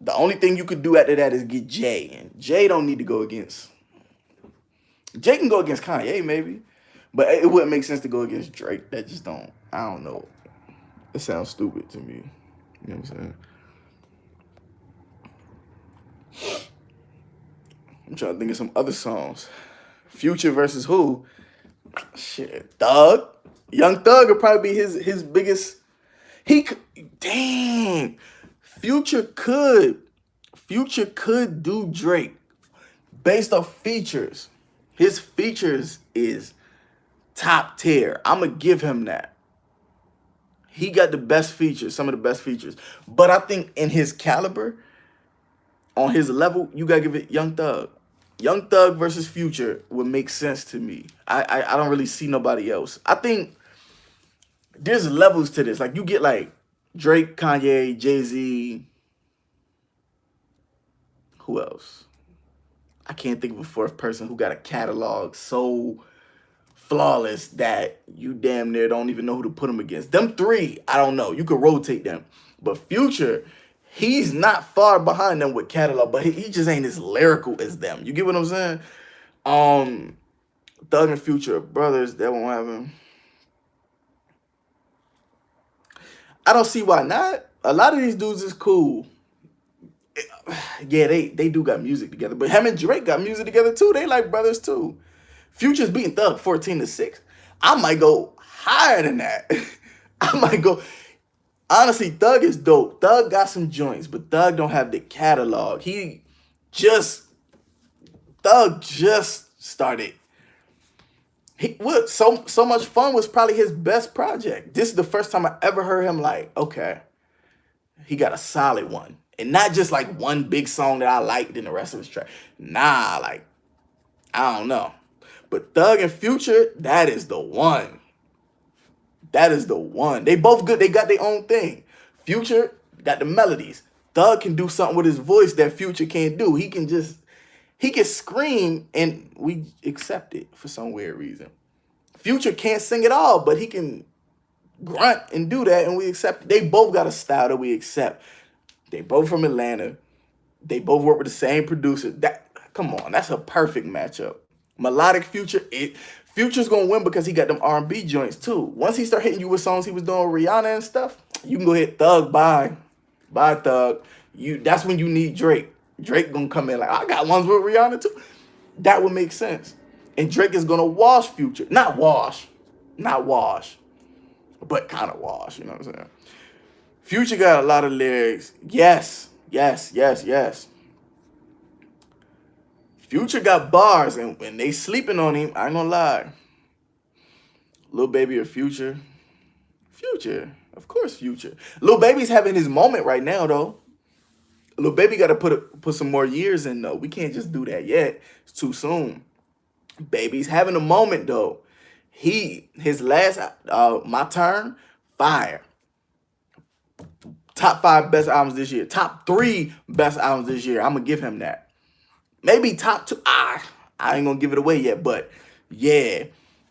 The only thing you could do after that is get Jay. And Jay don't need to go against. Jay can go against Kanye, maybe. But it wouldn't make sense to go against Drake. That just don't. I don't know. It sounds stupid to me. You know what I'm saying? I'm trying to think of some other songs. Future versus who? Shit, Thug. Young Thug would probably be his biggest. Dang. Future could do Drake based off features. His features is top tier. I'm gonna give him that. He got the best features, some of the best features. But I think in his caliber, on his level, you gotta give it Young Thug. Young Thug versus Future would make sense to me. I don't really see nobody else. I think there's levels to this. Like you get like Drake, Kanye, Jay-Z. Who else? I can't think of a fourth person who got a catalog so flawless that you damn near don't even know who to put them against. Them three, I don't know. You could rotate them. But Future, he's not far behind them with catalog, but he just ain't as lyrical as them. You get what I'm saying? Thug and Future brothers, that won't happen. I don't see why not. A lot of these dudes is cool. Yeah, they do got music together, but him and Drake got music together too. They like brothers too. Future's beating Thug 14-6. I might go higher than that. I might go. Honestly, Thug is dope. Thug got some joints, but Thug don't have the catalog. Thug just started. So much fun was probably his best project. This is the first time I ever heard him like, okay, he got a solid one. And not just like one big song that I liked in the rest of his track. Nah, like, I don't know. But Thug and Future, that is the one. That is the one. They both good. They got their own thing. Future got the melodies. Thug can do something with his voice that Future can't do. He can scream and we accept it for some weird reason. Future can't sing at all, but he can grunt and do that and we accept it. They both got a style that we accept. They both from Atlanta. They both work with the same producer. Come on, that's a perfect matchup. Melodic Future, Future's gonna win because he got them R&B joints too. Once he start hitting you with songs he was doing with Rihanna and stuff, you can go hit Thug. Bye Thug. That's when you need Drake. Drake gonna come in like, I got ones with Rihanna too. That would make sense. And Drake is gonna wash Future. Not wash, but kind of wash, you know what I'm saying? Future got a lot of lyrics. Yes. Future got bars, and when they sleeping on him, I ain't gonna lie. Lil Baby or Future? Future. Of course, Future. Lil Baby's having his moment right now, though. Lil Baby got to put some more years in, though. We can't just do that yet. It's too soon. Baby's having a moment, though. His last, My Turn, fire. Top 5 best albums this year. Top 3 best albums this year. I'm going to give him that. Maybe top 2. I ain't going to give it away yet, but yeah.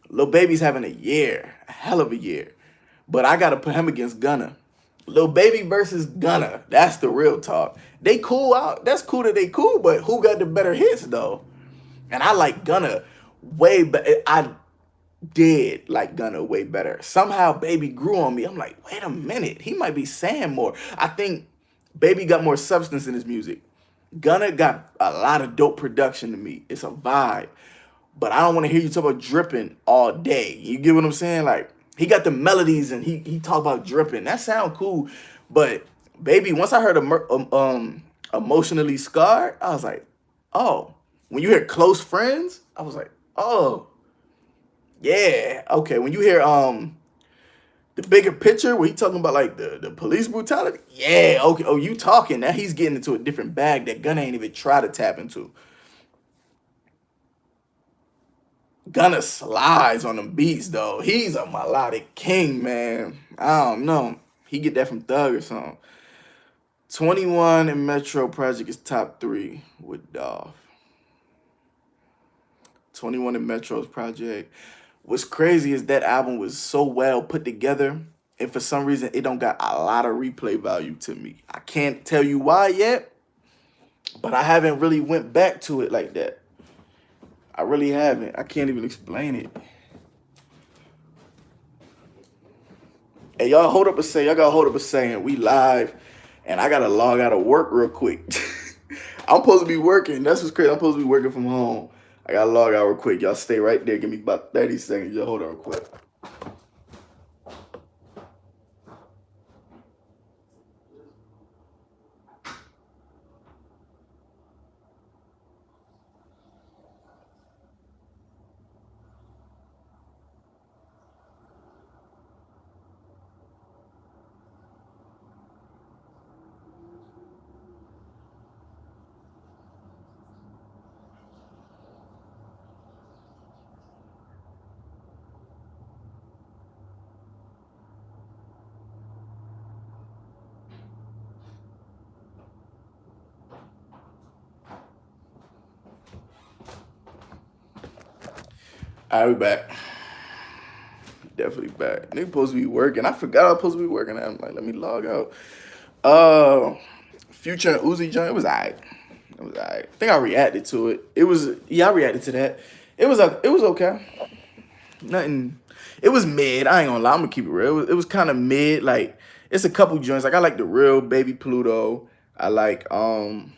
Lil Baby's having a hell of a year. But I got to put him against Gunna. Lil Baby versus Gunna. That's the real talk. They cool out. That's cool that they cool, but who got the better hits, though? And I like Gunna way better. I did like Gunna way better. Somehow Baby grew on me. I'm like, wait a minute. He might be saying more. I think Baby got more substance in his music. Gunna got a lot of dope production to me. It's a vibe. But I don't want to hear you talk about dripping all day. You get what I'm saying? Like, he got the melodies and he talk about dripping. That sound cool. But Baby, once I heard Emotionally Scarred, I was like, oh. When you hear Close Friends, I was like, oh. Yeah. Okay. When you hear The Bigger Picture, where he talking about like the police brutality, yeah, okay. Oh, you talking. Now he's getting into a different bag that Gunna ain't even try to tap into. Gunna slides on them beats, though. He's a melodic king, man. I don't know. He get that from Thug or something. 21 and Metro Project is top 3 with Dolph. 21 and Metro's Project. What's crazy is that album was so well put together, and for some reason, it don't got a lot of replay value to me. I can't tell you why yet, but I haven't really went back to it like that. I really haven't. I can't even explain it. Hey, y'all hold up a second. Y'all gotta hold up a second. We live, and I gotta log out of work real quick. I'm supposed to be working. That's what's crazy. I'm supposed to be working from home. I gotta log out real quick. Y'all stay right there. Give me about 30 seconds. Y'all hold on real quick. All right, we back. Definitely back. Nigga supposed to be working. I forgot I was supposed to be working. I'm like, let me log out. Future and Uzi joint. It was alright. It was alright. I think I reacted to it. I reacted to that. It was okay. Nothing. It was mid. I ain't gonna lie. I'm gonna keep it real. It was kind of mid. Like it's a couple joints. Like I like the real Baby Pluto. I like I'm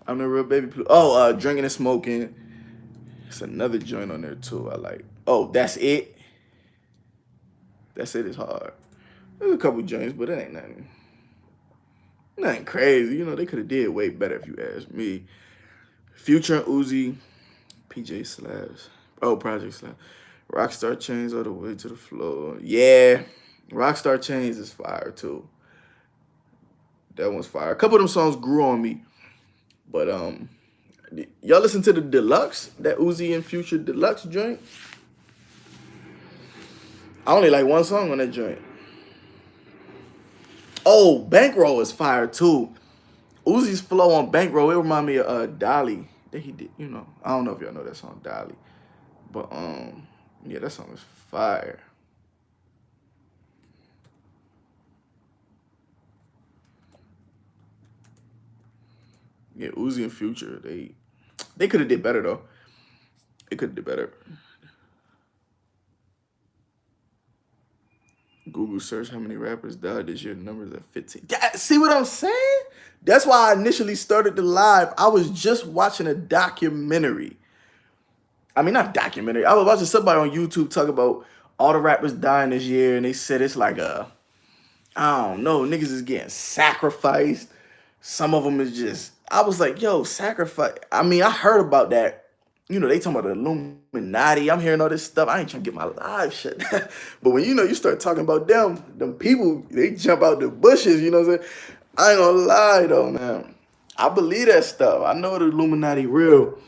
the real Baby Pluto. Oh, drinking and smoking. It's another joint on there too. I like. Oh, that's it. That's it is hard. There's a couple joints, but it ain't nothing crazy. You know, they could have did way better if you ask me. Future and Uzi, PJ Slabs. Oh, Project Slab. Rockstar Chains all the way to the floor. Yeah, Rockstar Chains is fire too. That one's fire. A couple of them songs grew on me, but y'all listen to the Deluxe, that Uzi and Future Deluxe joint? I only like one song on that joint. Oh, Bankroll is fire too. Uzi's flow on Bankroll, it remind me of Dolly that he did. You know, I don't know if y'all know that song Dolly, but yeah, that song is fire. Yeah, Uzi and Future, they could have did better though. They could have did better. Google search how many rappers died this year. The numbers at 15. See what I'm saying? That's why I initially started the live. I was just watching a documentary. I mean, not documentary. I was watching somebody on YouTube talk about all the rappers dying this year, and they said it's like I don't know, niggas is getting sacrificed. Some of them is just. I was like, yo, sacrifice. I mean, I heard about that. You know, they talking about the Illuminati. I'm hearing all this stuff. I ain't trying to get my live shit. But when you start talking about them people, they jump out the bushes, you know what I'm saying? I ain't gonna lie though, man. I believe that stuff. I know the Illuminati real.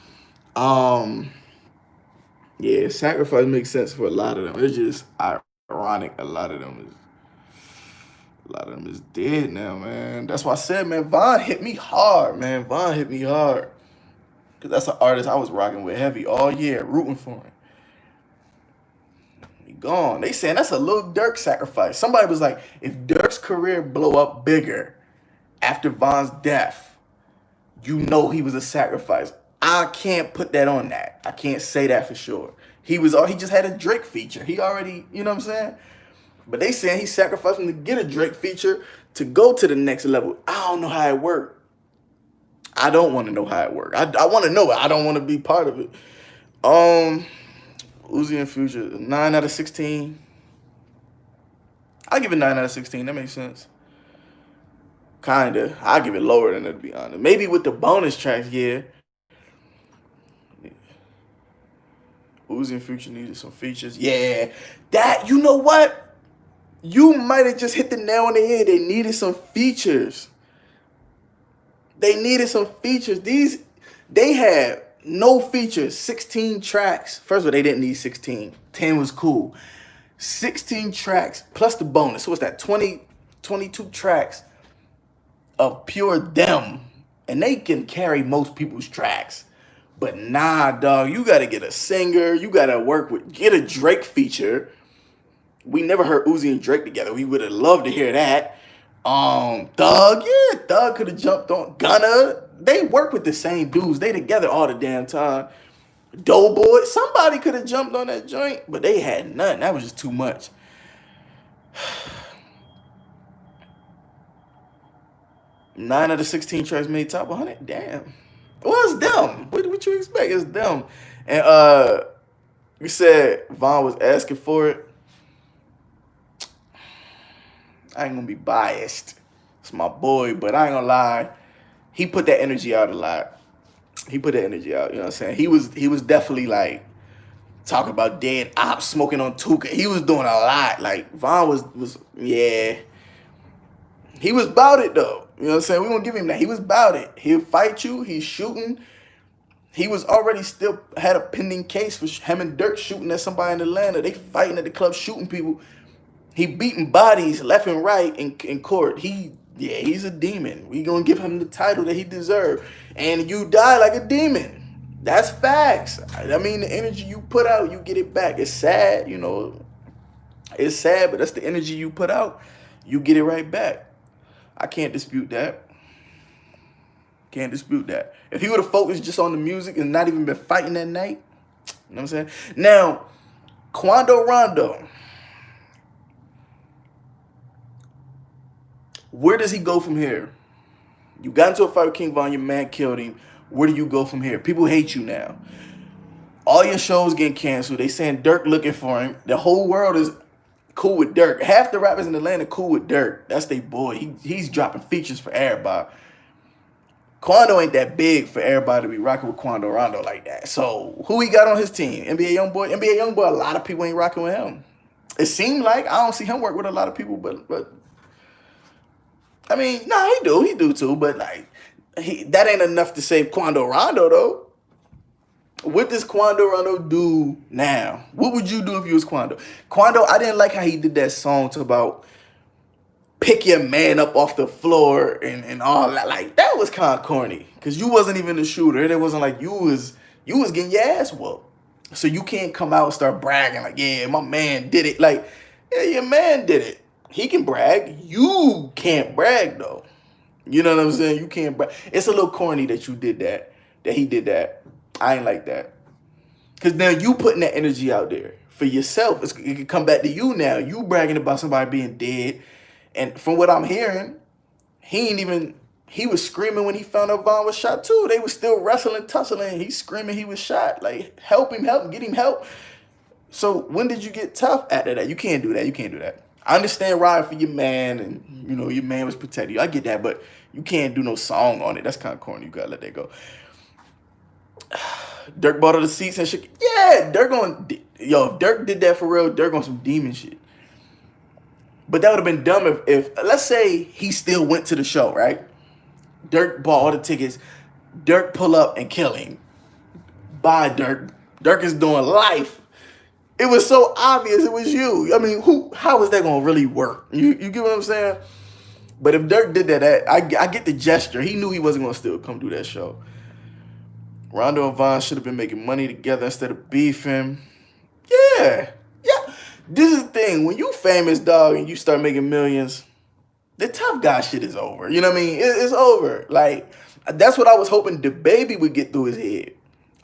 Yeah, sacrifice makes sense for a lot of them. It's just ironic. A lot of them is dead now, man. That's why I said, man, Von hit me hard, man. Von hit me hard. Cause that's an artist I was rocking with heavy all year, rooting for him. He gone. They saying that's a Lil Durk sacrifice. Somebody was like, if Durk's career blow up bigger after Von's death, you know he was a sacrifice. I can't put that on that. I can't say that for sure. He just had a Drake feature. He already, you know what I'm saying? But they saying he sacrificed him to get a Drake feature to go to the next level. I don't know how it worked. I don't want to know how it worked. I want to know it. I don't want to be part of it. Uzi and Future, 9 out of 16. I give it 9 out of 16. That makes sense. Kinda. I give it lower than that, to be honest. Maybe with the bonus tracks, yeah. Uzi and Future needed some features. Yeah. That, you know what? You might have just hit the nail on the head. They needed some features. They needed some features. They had no features. 16 tracks. First of all, they didn't need 16. 10 was cool. 16 tracks plus the bonus. So what's that? 22 tracks of pure them. And they can carry most people's tracks. But nah, dog. You got to get a singer. You got to get a Drake feature. We never heard Uzi and Drake together. We would have loved to hear that. Thug could have jumped on Gunna. They work with the same dudes. They together all the damn time. Doughboy, somebody could have jumped on that joint, but they had none. That was just too much. 9 out of 16 tracks made top 100. Damn. Well, it's them. What you expect? It's them. And you said Von was asking for it. I ain't gonna be biased. It's my boy, but I ain't gonna lie. He put that energy out a lot. He put that energy out. You know what I'm saying? He was definitely like talking about dead ops, smoking on Tuka. He was doing a lot. Like Von was yeah. He was about it though. You know what I'm saying? We gonna give him that. He was about it. He'll fight you. He's shooting. He was already still had a pending case for him and Dirk shooting at somebody in Atlanta. They fighting at the club, shooting people. He beating bodies left and right in court. He's a demon. We gonna give him the title that he deserved. And you die like a demon. That's facts. I mean, the energy you put out, you get it back. It's sad, you know. It's sad, but that's the energy you put out. You get it right back. I can't dispute that. Can't dispute that. If he would have focused just on the music and not even been fighting that night, you know what I'm saying? Now, Quando Rondo. Where does he go from here? You got into a fight with King Von, your man killed him. Where do you go from here? People hate you now. All your shows getting canceled. They saying Dirk looking for him. The whole world is cool with Dirk. Half the rappers in Atlanta cool with Dirk. That's their boy. He's dropping features for everybody. Quando ain't that big for everybody to be rocking with Quando Rondo like that. So who he got on his team? NBA Youngboy. NBA Youngboy, a lot of people ain't rocking with him. It seemed like I don't see him work with a lot of people, but I mean, nah, he do too, but like that ain't enough to save Quando Rondo though. What does Quando Rondo do now? What would you do if you was Quando? Quando, I didn't like how he did that song to about pick your man up off the floor and all that. Like that was kind of corny because you wasn't even the shooter. And it wasn't like you was getting your ass whooped. So you can't come out and start bragging like, yeah, my man did it. Like, yeah, your man did it. He can brag. You can't brag though. You know what I'm saying? You can't brag. It's a little corny that you did that he did that. I ain't like that. Because now you putting that energy out there for yourself. It can come back to you now. You bragging about somebody being dead. And from what I'm hearing, he was screaming when he found out Von was shot too. They was still wrestling, tussling. He's screaming he was shot. Like, help him, get him help. So when did you get tough after that? You can't do that. You can't do that. I understand riding for your man and, you know, your man was protecting you. I get that, but you can't do no song on it. That's kind of corny. You got to let that go. Dirk bought all the seats and shit. Yeah, if Dirk did that for real, Dirk on some demon shit. But that would have been dumb if, let's say he still went to the show, right? Dirk bought all the tickets. Dirk pull up and kill him. Bye, Dirk. Dirk is doing life. It was so obvious it was you. I mean, how is that going to really work? You get what I'm saying? But if Dirk did that, I get the gesture. He knew he wasn't going to still come do that show. Rondo and Von should have been making money together instead of beefing. Yeah. This is the thing. When you famous, dog, and you start making millions, the tough guy shit is over. You know what I mean? It's over. Like, that's what I was hoping DaBaby would get through his head.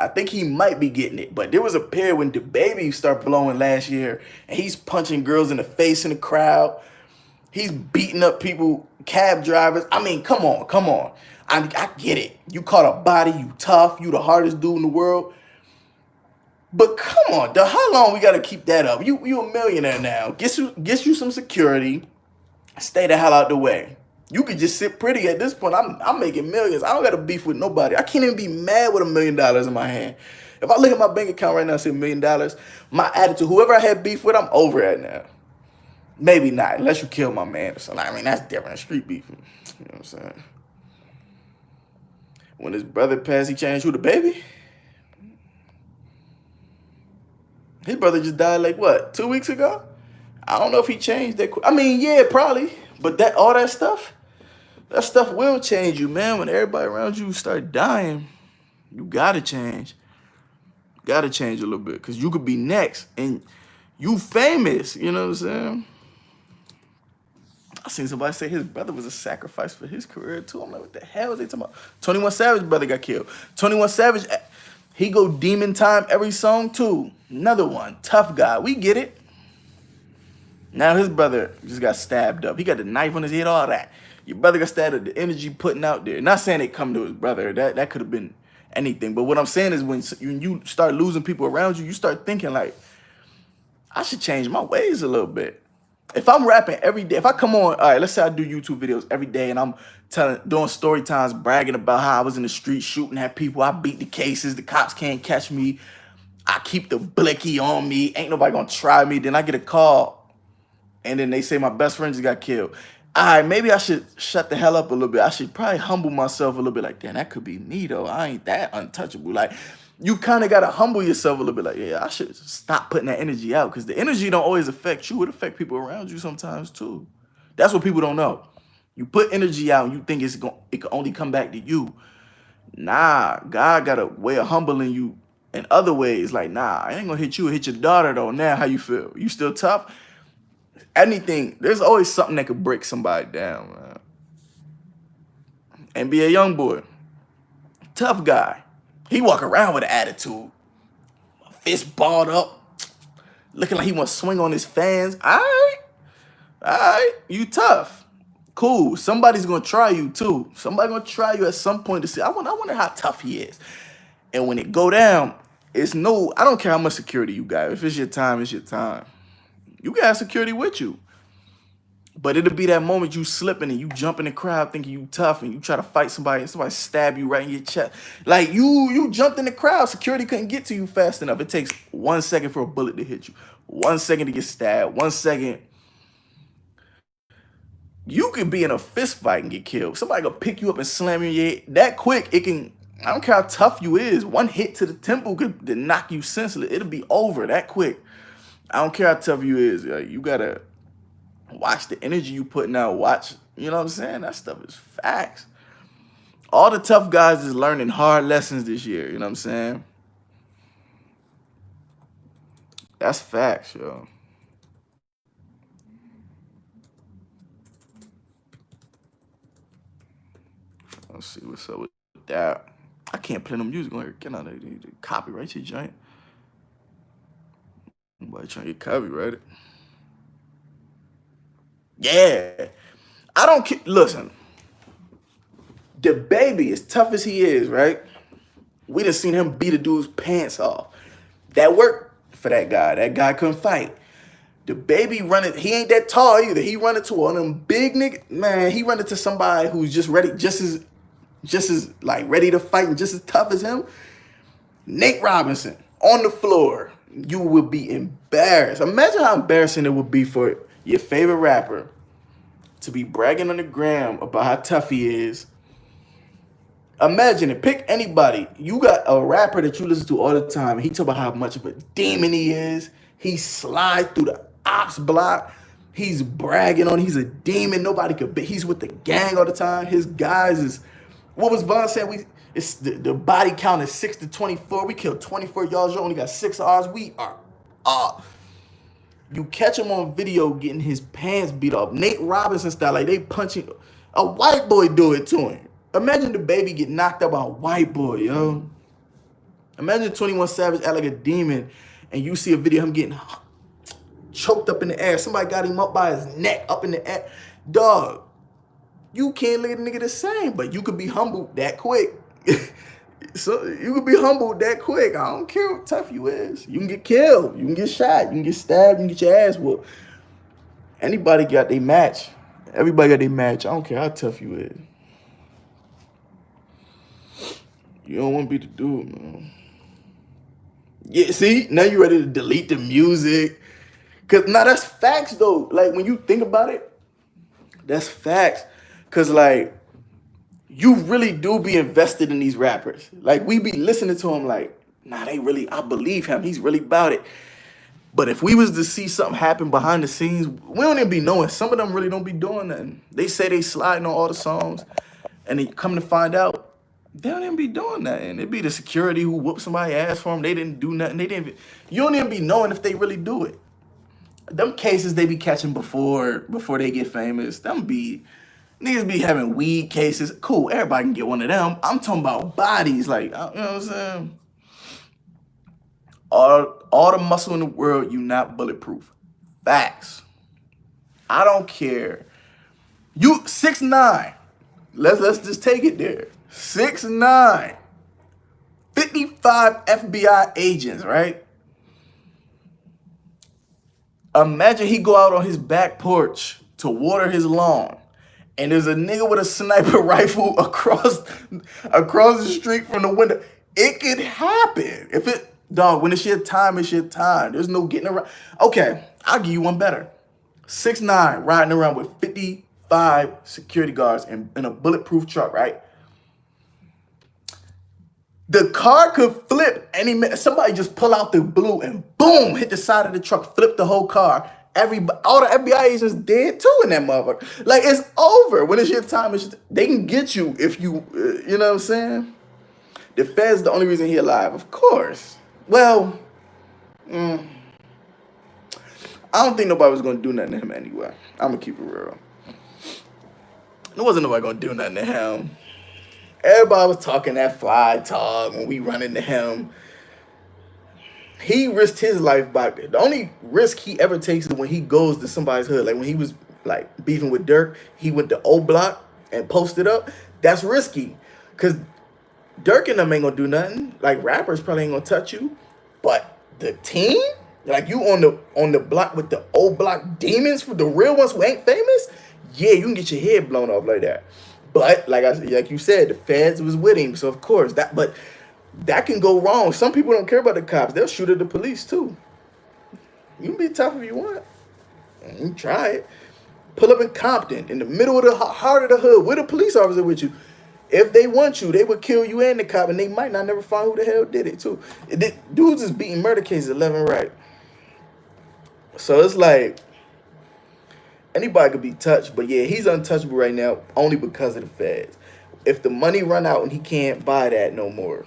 I think he might be getting it. But there was a period when DaBaby started blowing last year, and he's punching girls in the face in the crowd. He's beating up people, cab drivers. I mean, come on. I get it. You caught a body, you tough, you the hardest dude in the world. But come on, dog, how long we gotta keep that up? You a millionaire now. Get you some security. Stay the hell out the way. You could just sit pretty at this point. I'm making millions. I don't gotta beef with nobody. I can't even be mad with $1 million in my hand. If I look at my bank account right now and see $1 million, my attitude, whoever I had beef with, I'm over it now. Maybe not, unless you kill my man or something. I mean, that's different. Street beef. You know what I'm saying? When his brother passed, he changed who, DaBaby? His brother just died like, what, 2 weeks ago? I don't know if he changed that. I mean, yeah, probably. But all that stuff will change you, man. When everybody around you start dying, you got to change. Got to change a little bit because you could be next. And you famous, you know what I'm saying? I seen somebody say his brother was a sacrifice for his career, too. I'm like, what the hell is they talking about? 21 Savage brother got killed. 21 Savage, he go demon time every song, too. Another one. Tough guy. We get it. Now his brother just got stabbed up. He got the knife on his head, all that. Your brother got stabbed up, the energy putting out there. Not saying it come to his brother. That could have been anything. But what I'm saying is when you start losing people around you, you start thinking like, I should change my ways a little bit. If I'm rapping every day, if I come on, all right, let's say I do YouTube videos every day and I'm doing story times, bragging about how I was in the street shooting at people. I beat the cases. The cops can't catch me. I keep the blicky on me. Ain't nobody gonna try me. Then I get a call and then they say my best friend just got killed. All right, maybe I should shut the hell up a little bit. I should probably humble myself a little bit. Like, damn, that could be me though. I ain't that untouchable. Like, you kind of gotta humble yourself a little bit. Like, yeah, I should stop putting that energy out because the energy don't always affect you. It affect people around you sometimes too. That's what people don't know. You put energy out and you think it can only come back to you. Nah, God got a way of humbling you in other ways. Like, nah, I ain't gonna hit you, hit your daughter though. Now, how you feel? You still tough? Anything, there's always something that could break somebody down, man. NBA Youngboy, tough guy. He walk around with an attitude, fist balled up, looking like he want to swing on his fans. All right, you tough. Cool. Somebody's gonna try you too. Somebody gonna try you at some point to see. I wonder how tough he is. And when it go down, it's no. I don't care how much security you got. If it's your time, it's your time. You got security with you. But it'll be that moment you slipping and you jump in the crowd thinking you tough and you try to fight somebody and somebody stab you right in your chest. Like you jumped in the crowd, security couldn't get to you fast enough. It takes 1 second for a bullet to hit you, 1 second to get stabbed, 1 second. You could be in a fist fight and get killed. Somebody gonna pick you up and slam you in your head. That quick, it can, I don't care how tough you is. One hit to the temple could knock you senseless. It'll be over that quick. I don't care how tough you is. You gotta watch the energy you putting out. Watch, you know what I'm saying? That stuff is facts. All the tough guys is learning hard lessons this year. You know what I'm saying? That's facts, yo. Let's see what's up with that. I can't play no music on here. Get out of there. Copyright your joint. Nobody trying to get copyrighted. Yeah. I don't care. Listen, the baby, as tough as he is, right? We done seen him beat a dude's pants off. That worked for that guy. That guy couldn't fight. The baby running, he ain't that tall either. He running to one of them big niggas. Man, he running to somebody who's just ready, just as like ready to fight and just as tough as him. Nate Robinson on the floor. You would be embarrassed. Imagine how embarrassing it would be for your favorite rapper to be bragging on the gram about how tough he is. Imagine it. Pick anybody. You got a rapper that you listen to all the time. He talk about how much of a demon he is. He slide through the ops block. He's bragging on. He's a demon. Nobody could be. He's with the gang all the time. His guys is. What was Von saying? It's the body count is 6 to 24. We killed 24 yards. You only got 6 hours. We are up. You catch him on video getting his pants beat off. Nate Robinson style, like they punching. A white boy do it to him. Imagine the baby get knocked up by a white boy, yo. Imagine 21 Savage act like a demon and you see a video of him getting choked up in the air. Somebody got him up by his neck, up in the air. Dog, you can't look at the nigga the same, but you could be humbled that quick. So you could be humbled that quick. I don't care how tough you is. You can get killed. You can get shot. You can get stabbed. You can get your ass whooped. Anybody got their match. Everybody got their match. I don't care how tough you is. You don't want to be the dude, man. Yeah, see? Now you ready to delete the music. Cause now that's facts though. Like when you think about it, that's facts. Cause like you really do be invested in these rappers. Like we be listening to him like, nah, I believe him. He's really about it. But if we was to see something happen behind the scenes, we don't even be knowing. Some of them really don't be doing nothing. They say they sliding on all the songs, and they come to find out, they don't even be doing nothing. It be the security who whooped somebody's ass for them. They didn't do nothing. You don't even be knowing if they really do it. Them cases they be catching before they get famous, niggas be having weed cases. Cool, everybody can get one of them. I'm talking about bodies, like, you know what I'm saying? All the muscle in the world, you not bulletproof. Facts. I don't care. You 6'9". Let's just take it there. 6'9". 55 FBI agents, right? Imagine he go out on his back porch to water his lawn, and there's a nigga with a sniper rifle across the street from the window. It could happen. If it, dog, when it's your time, it's your time. There's no getting around. Okay, I'll give you one better. 6'9", riding around with 55 security guards in a bulletproof truck, right? The car could flip any minute. Somebody just pull out the blue and boom, hit the side of the truck, flip the whole car. All the FBI agents dead too in that motherfucker. Like, it's over. When it's your time, they can get you if you, you know what I'm saying? The Fed's the only reason he alive, of course. Well, I don't think nobody was gonna do nothing to him anyway. I'm gonna keep it real. There wasn't nobody gonna do nothing to him. Everybody was talking that fly talk when we run into him. He risked his life back there. The only risk he ever takes is when he goes to somebody's hood. Like when he was like beefing with Dirk, he went to O Block and posted up. That's risky. Cause Dirk and them ain't gonna do nothing. Like rappers probably ain't gonna touch you. But the team, like you on the block with the O Block demons, for the real ones who ain't famous, yeah, you can get your head blown off like that. But like you said, the feds was with him, so of course but that can go wrong. Some people don't care about the cops; they'll shoot at the police too. You can be tough if you want. You can try it. Pull up in Compton, in the middle of the heart of the hood, with a police officer with you. If they want you, they would kill you and the cop, and they might not never find who the hell did it too. Dudes is beating murder cases left and right. So it's like, anybody could be touched, but yeah, he's untouchable right now only because of the feds. If the money run out and he can't buy that no more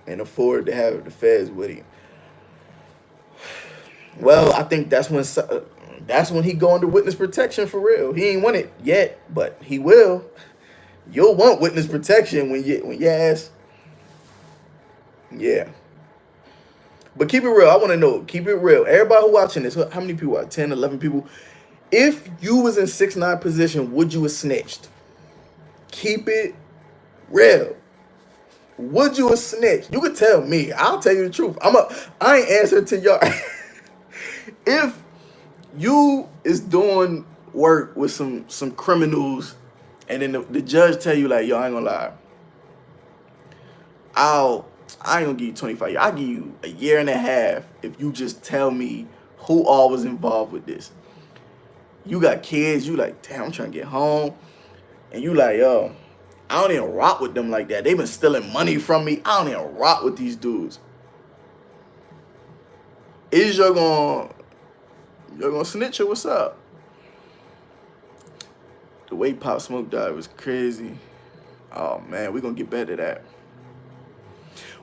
and afford to have the feds with him, well, I think that's when he go under witness protection for real. He ain't want it yet, but he will. You'll want witness protection when you ask. Yeah. But keep it real. I want to know. Keep it real. Everybody who watching this, how many people are? 10, 11 people. If you was in 6'9" position, would you have snitched? Keep it real. Would you have snitched? You could tell me. I'll tell you the truth. I ain't answering to y'all. If you is doing work with some criminals, and then the judge tell you like, yo, I ain't gonna lie, I ain't gonna give you 25 years. I'll give you a year and a half if you just tell me who all was involved with this. You got kids, you like, damn, I'm trying to get home. And you like, yo, I don't even rock with them like that. They been stealing money from me. I don't even rock with these dudes. Is you're gonna snitch or what's up? The way Pop Smoke died was crazy. Oh man, we gonna get better at that.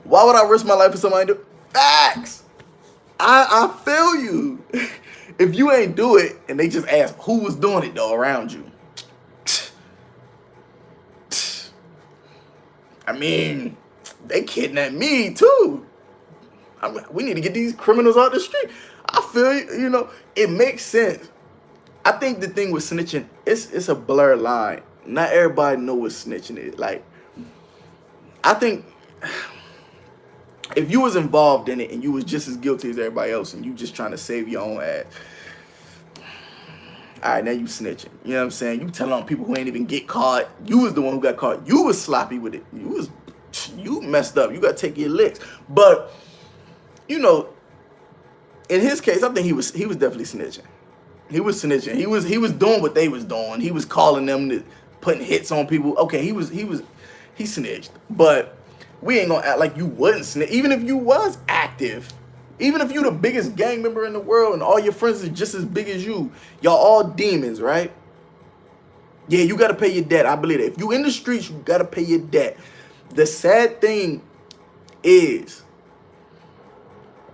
Why would I risk my life for somebody to do? Facts! I feel you. If you ain't do it and they just ask who was doing it though around you. I mean, they kidnapped me too. We need to get these criminals out the street. I feel you, it makes sense. I think the thing with snitching, it's a blurred line. Not everybody know what snitching is. Like, I think if you was involved in it and you was just as guilty as everybody else and you just trying to save your own ass, all right, now you snitching. You know what I'm saying? You telling on people who ain't even get caught. You was the one who got caught. You was sloppy with it. You messed up. You got to take your licks. But, in his case, I think he was definitely snitching. He was snitching. He was doing what they was doing. He was calling them, putting hits on people. Okay, he snitched. But we ain't gonna act like you wouldn't snitch. Even if you was active, even if you the biggest gang member in the world and all your friends are just as big as you, y'all all demons, right? Yeah, you gotta pay your debt. I believe that. If you in the streets, you gotta pay your debt. The sad thing is,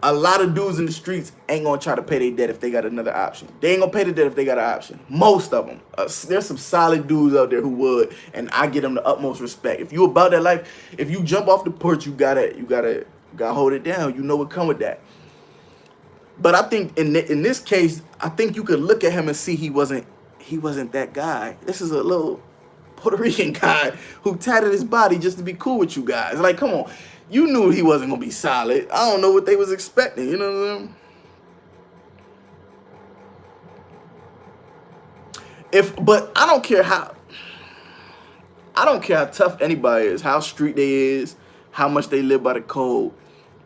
a lot of dudes in the streets ain't gonna try to pay their debt if they got another option. They ain't gonna pay the debt if they got an option. Most of them. There's some solid dudes out there who would, and I give them the utmost respect. If you about that life, if you jump off the porch, you gotta hold it down. You know what come with that. But I think in this case, I think you could look at him and see he wasn't he wasn't that guy. This is a little Puerto Rican guy who tatted his body just to be cool with you guys. Like, come on. You knew he wasn't going to be solid. I don't know what they was expecting. You know what I'm saying? But I don't care how tough anybody is, how street they is, how much they live by the code.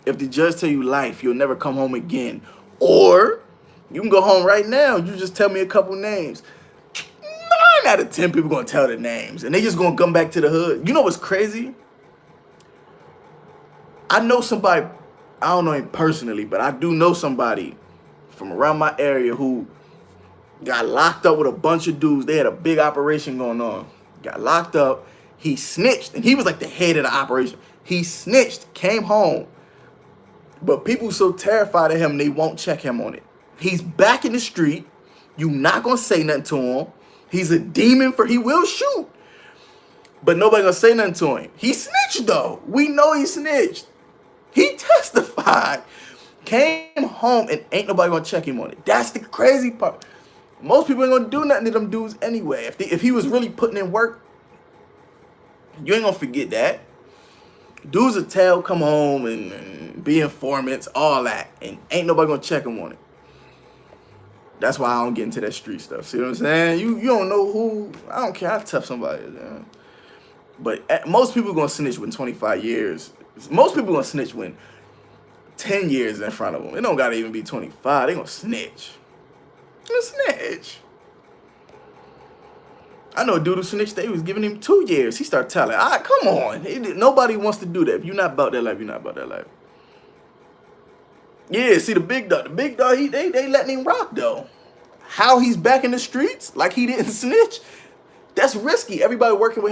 If the judge tell you life, you'll never come home again. Or you can go home right now. You just tell me a couple names. 9 out of 10 people gonna tell the names, and they just gonna come back to the hood. You know what's crazy? I know somebody, I don't know him personally, but I do know somebody from around my area who got locked up with a bunch of dudes. They had a big operation going on. Got locked up. He snitched, and he was like the head of the operation. He snitched, came home, but people so terrified of him, they won't check him on it. He's back in the street. You not gonna say nothing to him. He's a demon he will shoot, but nobody gonna say nothing to him. He snitched though. We know he snitched. He testified, came home, and ain't nobody gonna check him on it. That's the crazy part. Most people ain't gonna do nothing to them dudes anyway. If he was really putting in work, you ain't gonna forget that. Dudes will tell, come home and be informants, all that, and ain't nobody gonna check him on it. That's why I don't get into that street stuff. See what I'm saying? You don't know who. I don't care how tough somebody is, man. But most people gonna snitch when 25 years. Most people gonna snitch when 10 years in front of them. It don't gotta even be 25. They gonna snitch. They gonna snitch. I know a dude who snitched. They was giving him 2 years. He started telling. All right, come on. Nobody wants to do that. If you're not about that life, you're not about that life. Yeah, see the big dog. The big dog, they letting him rock though. How he's back in the streets, like he didn't snitch, that's risky. Everybody working with him